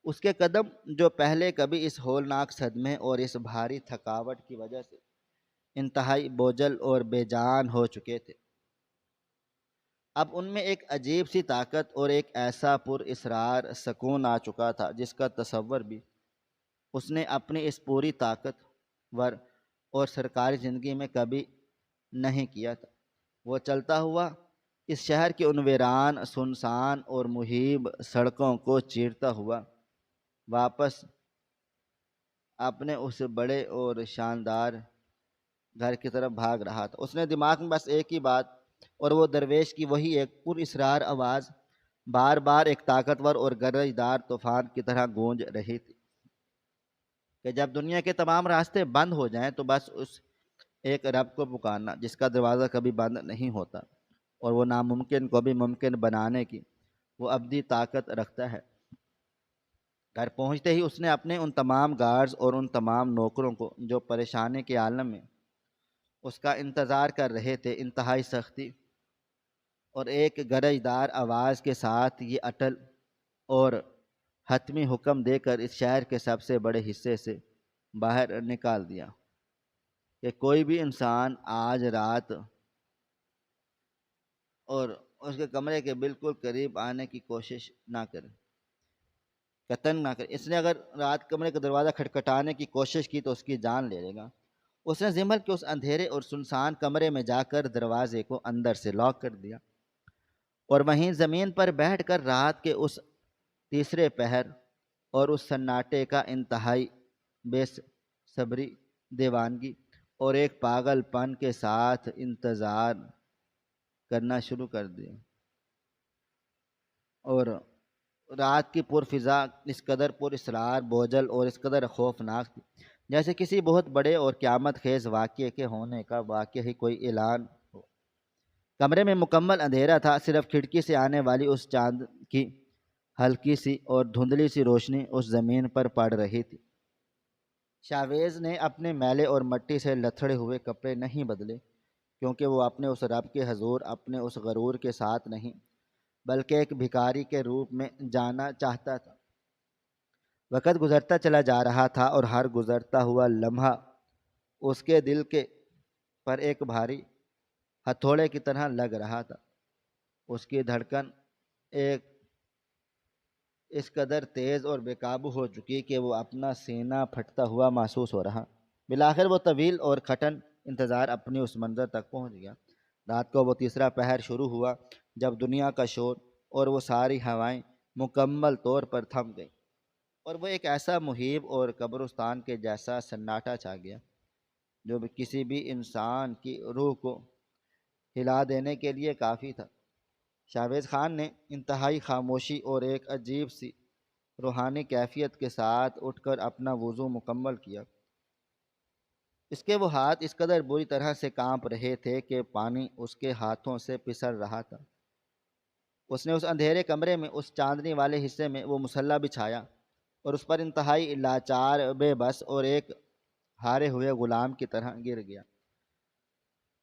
اس کے قدم جو پہلے کبھی اس ہولناک صدمے اور اس بھاری تھکاوٹ کی وجہ سے انتہائی بوجھل اور بے جان ہو چکے تھے، اب ان میں ایک عجیب سی طاقت اور ایک ایسا پر اسرار سکون آ چکا تھا جس کا تصور بھی اس نے اپنی اس پوری طاقت ور اور سرکاری زندگی میں کبھی نہیں کیا تھا۔ وہ چلتا ہوا اس شہر کی ان ویران، سنسان اور مہیب سڑکوں کو چیرتا ہوا واپس اپنے اس بڑے اور شاندار گھر کی طرف بھاگ رہا تھا۔ اس نے دماغ میں بس ایک ہی بات اور وہ درویش کی وہی ایک پر اسرار آواز بار بار ایک طاقتور اور گرجدار طوفان کی طرح گونج رہی تھی کہ جب دنیا کے تمام راستے بند ہو جائیں تو بس اس ایک رب کو پکارنا جس کا دروازہ کبھی بند نہیں ہوتا اور وہ ناممکن کو بھی ممکن بنانے کی وہ ابدی طاقت رکھتا ہے۔ گھر پہنچتے ہی اس نے اپنے ان تمام گارڈز اور ان تمام نوکروں کو جو پریشانی کے عالم میں اس کا انتظار کر رہے تھے انتہائی سختی اور ایک گرجدار آواز کے ساتھ یہ اٹل اور حتمی حکم دے کر اس شہر کے سب سے بڑے حصے سے باہر نکال دیا کہ کوئی بھی انسان آج رات اور اس کے کمرے کے بالکل قریب آنے کی کوشش نہ کرے، قطن نہ کرے۔ اس نے اگر رات کمرے کا دروازہ کھٹکھٹانے کی کوشش کی تو اس کی جان لے لے گا۔ اس نے زمل کے اس اندھیرے اور سنسان کمرے میں جا کر دروازے کو اندر سے لاک کر دیا اور وہیں زمین پر بیٹھ کر رات کے اس تیسرے پہر اور اس سناٹے کا انتہائی بے صبری، دیوانگی اور ایک پاگل پن کے ساتھ انتظار کرنا شروع کر دیا۔ اور رات کی پرفضا اس قدر پر اسرار، بوجھل اور اس قدر خوفناک تھی جیسے کسی بہت بڑے اور قیامت خیز واقعے کے ہونے کا واقعہ ہی کوئی اعلان ہو۔ کمرے میں مکمل اندھیرا تھا، صرف کھڑکی سے آنے والی اس چاند کی ہلکی سی اور دھندلی سی روشنی اس زمین پر پڑ رہی تھی۔ شاویز نے اپنے میلے اور مٹی سے لتھڑے ہوئے کپڑے نہیں بدلے کیونکہ وہ اپنے اس رب کے حضور اپنے اس غرور کے ساتھ نہیں بلکہ ایک بھکاری کے روپ میں جانا چاہتا تھا۔ وقت گزرتا چلا جا رہا تھا اور ہر گزرتا ہوا لمحہ اس کے دل کے پر ایک بھاری ہتھوڑے کی طرح لگ رہا تھا۔ اس کی دھڑکن ایک اس قدر تیز اور بے قابو ہو چکی کہ وہ اپنا سینہ پھٹتا ہوا محسوس ہو رہا۔ بالآخر وہ طویل اور کھٹن انتظار اپنی اس منزل تک پہنچ گیا۔ رات کو وہ تیسرا پہر شروع ہوا جب دنیا کا شور اور وہ ساری ہوائیں مکمل طور پر تھم گئیں اور وہ ایک ایسا مہیب اور قبرستان کے جیسا سناٹا چھا گیا جو کسی بھی انسان کی روح کو ہلا دینے کے لیے کافی تھا۔ شاویز خان نے انتہائی خاموشی اور ایک عجیب سی روحانی کیفیت کے ساتھ اٹھ کر اپنا وضو مکمل کیا اس کے وہ ہاتھ اس قدر بری طرح سے کانپ رہے تھے کہ پانی اس کے ہاتھوں سے پسر رہا تھا۔ اس نے اس اندھیرے کمرے میں اس چاندنی والے حصے میں وہ مسلح بچھایا اور اس پر انتہائی لاچار، بے بس اور ایک ہارے ہوئے غلام کی طرح گر گیا۔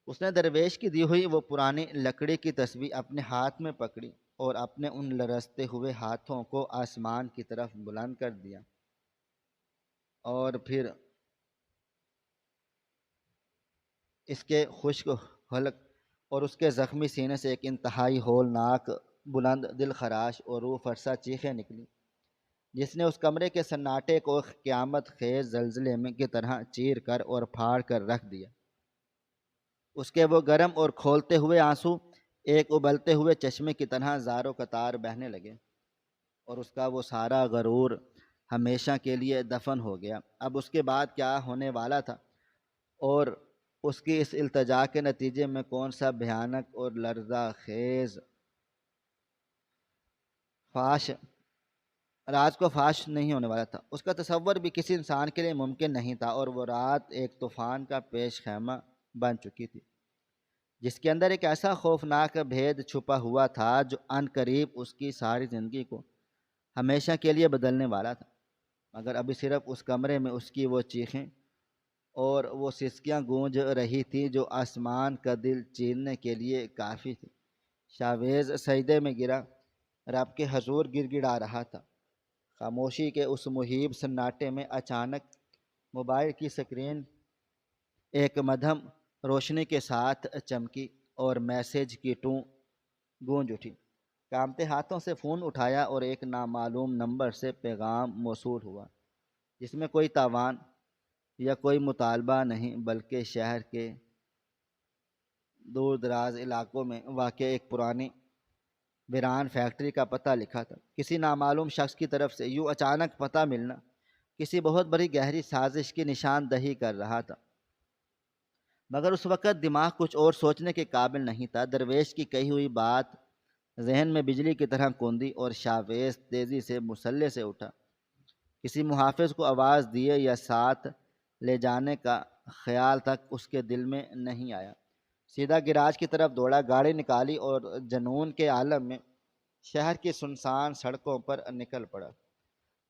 اس نے درویش کی دی ہوئی وہ پرانی لکڑی کی تسبیح اپنے ہاتھ میں پکڑی اور اپنے ان لرزتے ہوئے ہاتھوں کو آسمان کی طرف بلند کر دیا، اور پھر اس کے خشک حلق اور اس کے زخمی سینے سے ایک انتہائی ہولناک، بلند، دل خراش اور روح فرسا چیخیں نکلی، جس نے اس کمرے کے سناٹے کو قیامت خیز زلزلے میں کی طرح چیر کر اور پھاڑ کر رکھ دیا۔ اس کے وہ گرم اور کھولتے ہوئے آنسو ایک ابلتے ہوئے چشمے کی طرح زار و قطار بہنے لگے، اور اس کا وہ سارا غرور ہمیشہ کے لیے دفن ہو گیا۔ اب اس کے بعد کیا ہونے والا تھا، اور اس کی اس التجا کے نتیجے میں کون سا بھیانک اور لرزہ خیز فاش راز کو فاش نہیں ہونے والا تھا، اس کا تصور بھی کسی انسان کے لیے ممکن نہیں تھا، اور وہ رات ایک طوفان کا پیش خیمہ بن چکی تھی، جس کے اندر ایک ایسا خوفناک بھید چھپا ہوا تھا جو عن قریب اس کی ساری زندگی کو ہمیشہ کے لیے بدلنے والا تھا۔ مگر ابھی صرف اس کمرے میں اس کی وہ چیخیں اور وہ سسکیاں گونج رہی تھیں جو آسمان کا دل چیرنے کے لیے کافی تھی۔ شاویز سجدے میں گرا، رب کے حضور گر گڑا رہا تھا۔ خاموشی کے اس مہیب سناٹے میں اچانک موبائل کی سکرین ایک مدھم روشنی کے ساتھ چمکی اور میسج کی ٹون گونج اٹھی۔ کانپتے ہاتھوں سے فون اٹھایا اور ایک نامعلوم نمبر سے پیغام موصول ہوا، جس میں کوئی تاوان یا کوئی مطالبہ نہیں، بلکہ شہر کے دور دراز علاقوں میں واقع ایک پرانی ویران فیکٹری کا پتہ لکھا تھا۔ کسی نامعلوم شخص کی طرف سے یوں اچانک پتہ ملنا کسی بہت بڑی گہری سازش کی نشاندہی کر رہا تھا، مگر اس وقت دماغ کچھ اور سوچنے کے قابل نہیں تھا۔ درویش کی کہی ہوئی بات ذہن میں بجلی کی طرح کوندی، اور شاویز تیزی سے مسلح سے اٹھا۔ کسی محافظ کو آواز دیے یا ساتھ لے جانے کا خیال تک اس کے دل میں نہیں آیا۔ سیدھا گراج کی طرف دوڑا، گاڑی نکالی اور جنون کے عالم میں شہر کی سنسان سڑکوں پر نکل پڑا۔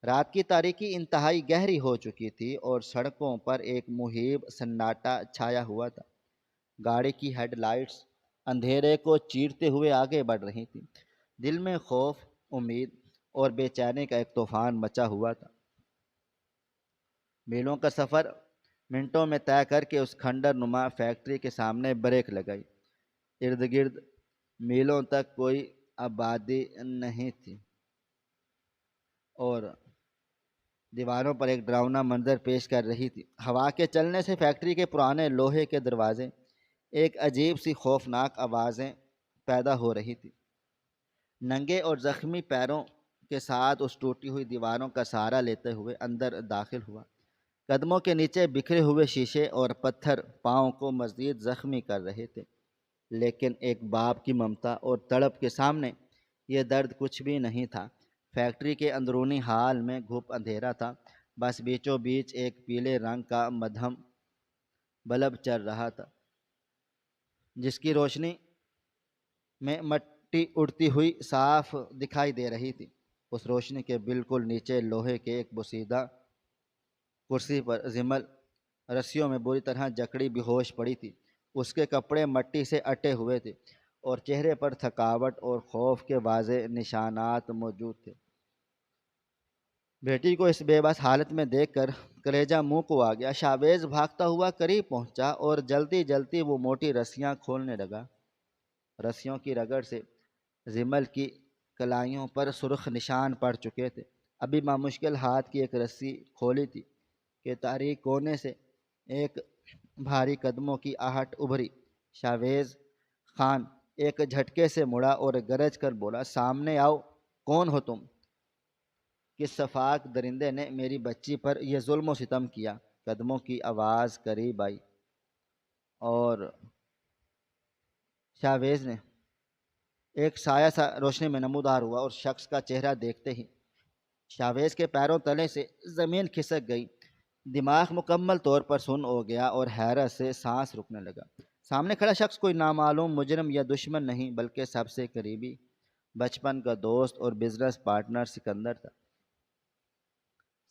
رات کی تاریکی انتہائی گہری ہو چکی تھی اور سڑکوں پر ایک مہیب سناٹا چھایا ہوا تھا۔ گاڑی کی ہیڈ لائٹس اندھیرے کو چیرتے ہوئے آگے بڑھ رہی تھیں۔ دل میں خوف، امید اور بے چینی کا ایک طوفان مچا ہوا تھا۔ میلوں کا سفر منٹوں میں طے کر کے اس کھنڈر نما فیکٹری کے سامنے بریک لگائی۔ ارد گرد میلوں تک کوئی آبادی نہیں تھی، اور دیواروں پر ایک ڈراؤنا منظر پیش کر رہی تھی۔ ہوا کے چلنے سے فیکٹری کے پرانے لوہے کے دروازے ایک عجیب سی خوفناک آوازیں پیدا ہو رہی تھی۔ ننگے اور زخمی پیروں کے ساتھ اس ٹوٹی ہوئی دیواروں کا سہارا لیتے ہوئے اندر داخل ہوا۔ قدموں کے نیچے بکھرے ہوئے شیشے اور پتھر پاؤں کو مزید زخمی کر رہے تھے، لیکن ایک باپ کی ممتا اور تڑپ کے سامنے یہ درد کچھ بھی نہیں تھا۔ فیکٹری کے اندرونی ہال میں گھپ اندھیرا تھا، بس بیچوں بیچ ایک پیلے رنگ کا مدھم بلب چل رہا تھا، جس کی روشنی میں مٹی اڑتی ہوئی صاف دکھائی دے رہی تھی۔ اس روشنی کے بالکل نیچے لوہے کے ایک بوسیدہ کرسی پر زمل رسیوں میں بری طرح جکڑی بے ہوش پڑی تھی۔ اس کے کپڑے مٹی سے اٹے ہوئے تھے اور چہرے پر تھکاوٹ اور خوف کے واضح نشانات موجود تھے۔ بیٹی کو اس بے بس حالت میں دیکھ کر کلیجہ منہ کو آ گیا۔ شاویز بھاگتا ہوا قریب پہنچا اور جلدی جلدی وہ موٹی رسیاں کھولنے لگا۔ رسیوں کی رگڑ سے زمل کی کلائیوں پر سرخ نشان پڑ چکے تھے۔ ابھی مشکل ہاتھ کی ایک رسی کھولی تھی کہ تاریک کونے سے ایک بھاری قدموں کی آہٹ ابھری۔ شاویز خان ایک جھٹکے سے مڑا اور گرج کر بولا، سامنے آؤ، کون ہو تم؟ کس شفاق درندے نے میری بچی پر یہ ظلم و ستم کیا؟ قدموں کی آواز قریب آئی اور شاویز نے ایک سایہ سا روشنی میں نمودار ہوا، اور شخص کا چہرہ دیکھتے ہی شاویز کے پیروں تلے سے زمین کھسک گئی۔ دماغ مکمل طور پر سن ہو گیا اور حیرت سے سانس رکنے لگا۔ سامنے کھڑا شخص کوئی نامعلوم مجرم یا دشمن نہیں بلکہ سب سے قریبی بچپن کا دوست اور بزنس پارٹنر سکندر تھا۔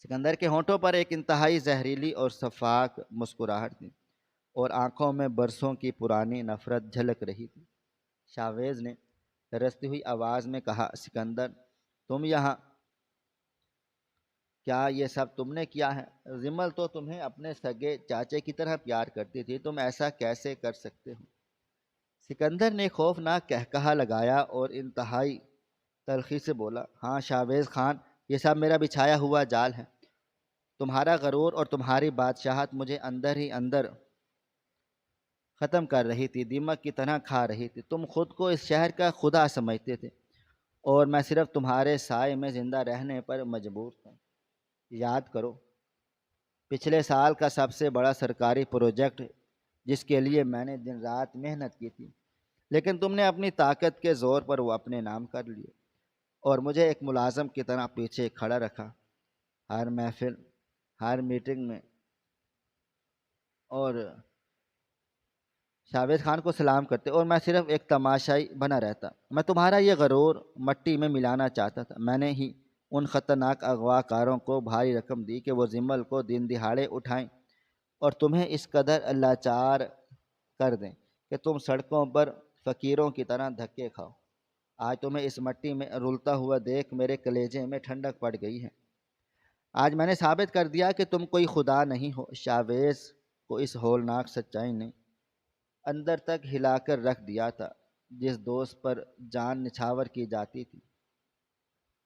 سکندر کے ہونٹوں پر ایک انتہائی زہریلی اور شفاف مسکراہٹ تھی اور آنکھوں میں برسوں کی پرانی نفرت جھلک رہی تھی۔ شاویز نے رستی ہوئی آواز میں کہا، سکندر، تم یہاں، کیا یہ سب تم نے کیا ہے؟ زمل تو تمہیں اپنے سگے چاچے کی طرح پیار کرتی تھی، تم ایسا کیسے کر سکتے ہو؟ سکندر نے خوفناک قہقہا لگایا اور انتہائی تلخی سے بولا، ہاں شاویز خان، یہ سب میرا بچھایا ہوا جال ہے۔ تمہارا غرور اور تمہاری بادشاہت مجھے اندر ہی اندر ختم کر رہی تھی، دیمک کی طرح کھا رہی تھی۔ تم خود کو اس شہر کا خدا سمجھتے تھے اور میں صرف تمہارے سائے میں زندہ رہنے پر مجبور تھا۔ یاد کرو، پچھلے سال کا سب سے بڑا سرکاری پروجیکٹ جس کے لیے میں نے دن رات محنت کی تھی، لیکن تم نے اپنی طاقت کے زور پر وہ اپنے نام کر لیے اور مجھے ایک ملازم کی طرح پیچھے کھڑا رکھا، ہر محفل، ہر میٹنگ میں، اور شاویز خان کو سلام کرتے اور میں صرف ایک تماشائی بنا رہتا۔ میں تمہارا یہ غرور مٹی میں ملانا چاہتا تھا۔ میں نے ہی ان خطرناک اغوا کاروں کو بھاری رقم دی کہ وہ زمل کو دن دہاڑے اٹھائیں اور تمہیں اس قدر لاچار کر دیں کہ تم سڑکوں پر فقیروں کی طرح دھکے کھاؤ۔ آج تمہیں اس مٹی میں رلتا ہوا دیکھ میرے کلیجے میں ٹھنڈک پڑ گئی ہے۔ آج میں نے ثابت کر دیا کہ تم کوئی خدا نہیں ہو۔ شاویز کو اس ہولناک سچائی نے اندر تک ہلا کر رکھ دیا تھا۔ جس دوست پر جان نچھاور کی جاتی تھی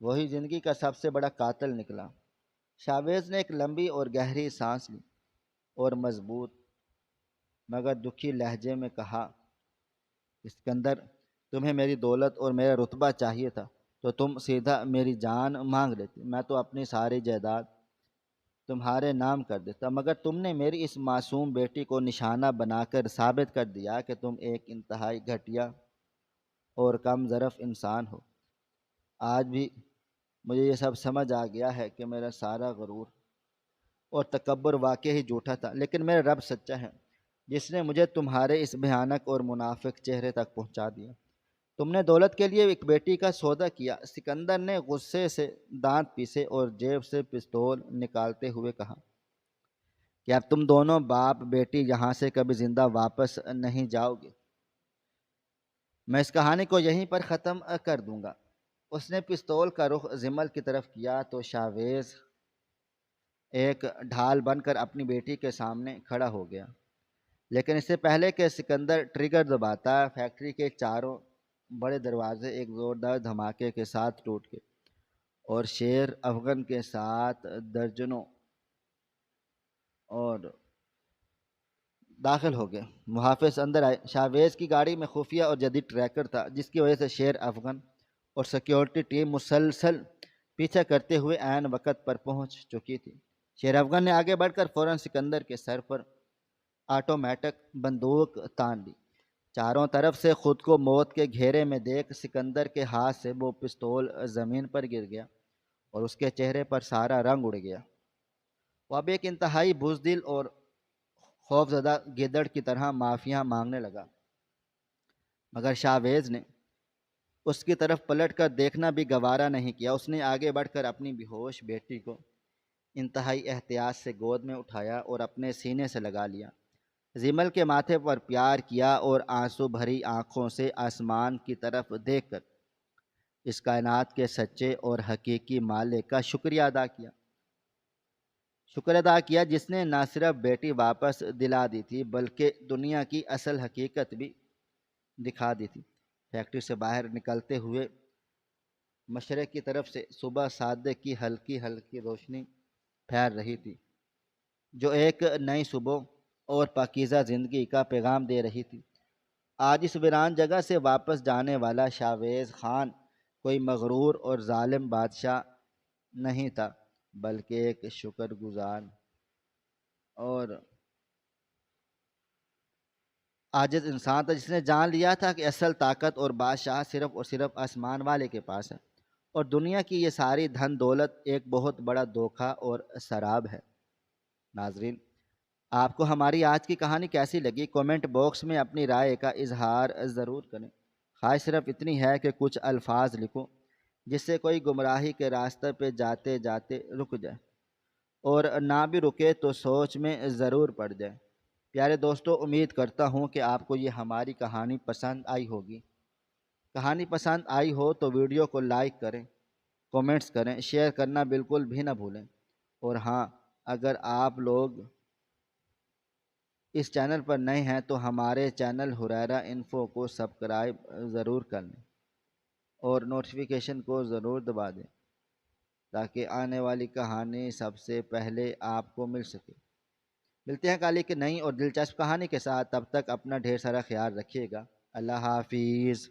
وہی زندگی کا سب سے بڑا قاتل نکلا۔ شاویز نے ایک لمبی اور گہری سانس لی اور مضبوط مگر دکھی لہجے میں کہا، اسکندر، تمہیں میری دولت اور میرا رتبہ چاہیے تھا تو تم سیدھا میری جان مانگ لیتے، میں تو اپنی ساری جائیداد تمہارے نام کر دیتا، مگر تم نے میری اس معصوم بیٹی کو نشانہ بنا کر ثابت کر دیا کہ تم ایک انتہائی گھٹیا اور کم ظرف انسان ہو۔ آج بھی مجھے یہ سب سمجھ آ گیا ہے کہ میرا سارا غرور اور تکبر واقعی جھوٹا تھا، لیکن میرا رب سچا ہے جس نے مجھے تمہارے اس بھیانک اور منافق چہرے تک پہنچا دیا۔ تم نے دولت کے لیے ایک بیٹی کا سودا کیا۔ سکندر نے غصے سے دانت پیسے اور جیب سے پستول نکالتے ہوئے کہا کہ اب تم دونوں باپ بیٹی یہاں سے کبھی زندہ واپس نہیں جاؤ گے۔ میں اس کہانی کو یہیں پر ختم کر دوں گا۔ اس نے پستول کا رخ زمل کی طرف کیا تو شاویز ایک ڈھال بن کر اپنی بیٹی کے سامنے کھڑا ہو گیا، لیکن اس سے پہلے کہ سکندر ٹریگر دباتا، فیکٹری کے چاروں بڑے دروازے ایک زوردار دھماکے کے ساتھ ٹوٹ گئے اور شیر افغن کے ساتھ درجنوں اور داخل ہو گئے۔ محافظ اندر آئے۔ شاویز کی گاڑی میں خفیہ اور جدید ٹریکر تھا جس کی وجہ سے شیر افغن اور سیکیورٹی ٹیم مسلسل پیچھا کرتے ہوئے عین وقت پر پہنچ چکی تھی۔ شیر افغن نے آگے بڑھ کر فوراً سکندر کے سر پر آٹومیٹک بندوق تان لی۔ چاروں طرف سے خود کو موت کے گھیرے میں دیکھ سکندر کے ہاتھ سے وہ پستول زمین پر گر گیا اور اس کے چہرے پر سارا رنگ اڑ گیا۔ وہ اب ایک انتہائی بزدل اور خوفزدہ گیدڑ کی طرح معافیاں مانگنے لگا، مگر شاویز نے اس کی طرف پلٹ کر دیکھنا بھی گوارا نہیں کیا۔ اس نے آگے بڑھ کر اپنی بے ہوش بیٹی کو انتہائی احتیاط سے گود میں اٹھایا اور اپنے سینے سے لگا لیا، زمل کے ماتھے پر پیار کیا اور آنسو بھری آنکھوں سے آسمان کی طرف دیکھ کر اس کائنات کے سچے اور حقیقی مالک کا شکر ادا کیا جس نے نہ صرف بیٹی واپس دلا دی تھی بلکہ دنیا کی اصل حقیقت بھی دکھا دی تھی۔ فیکٹری سے باہر نکلتے ہوئے مشرق کی طرف سے صبح صادق کی ہلکی ہلکی روشنی پھیل رہی تھی جو ایک نئی صبح اور پاکیزہ زندگی کا پیغام دے رہی تھی۔ آج اس ویران جگہ سے واپس جانے والا شاویز خان کوئی مغرور اور ظالم بادشاہ نہیں تھا بلکہ ایک شکر گزار اور عاجز انسان تھا جس نے جان لیا تھا کہ اصل طاقت اور بادشاہ صرف اور صرف آسمان والے کے پاس ہے اور دنیا کی یہ ساری دھن دولت ایک بہت بڑا دھوکہ اور سراب ہے۔ ناظرین، آپ کو ہماری آج کی کہانی کیسی لگی؟ کامنٹ باکس میں اپنی رائے کا اظہار ضرور کریں۔ خواہش صرف اتنی ہے کہ کچھ الفاظ لکھو جس سے کوئی گمراہی کے راستے پہ جاتے جاتے رک جائے، اور نہ بھی رکے تو سوچ میں ضرور پڑ جائے۔ پیارے دوستو، امید کرتا ہوں کہ آپ کو یہ ہماری کہانی پسند آئی ہوگی۔ کہانی پسند آئی ہو تو ویڈیو کو لائک کریں، کومنٹس کریں، شیئر کرنا بالکل بھی نہ بھولیں۔ اور ہاں، اگر آپ لوگ اس چینل پر نئے ہیں تو ہمارے چینل ہریرہ انفو کو سبسکرائب ضرور کر لیں اور نوٹیفیکیشن کو ضرور دبا دیں تاکہ آنے والی کہانی سب سے پہلے آپ کو مل سکے۔ ملتے ہیں کل ایک نئی اور دلچسپ کہانی کے ساتھ، تب تک اپنا ڈھیر سارا خیال رکھیے گا۔ اللہ حافظ۔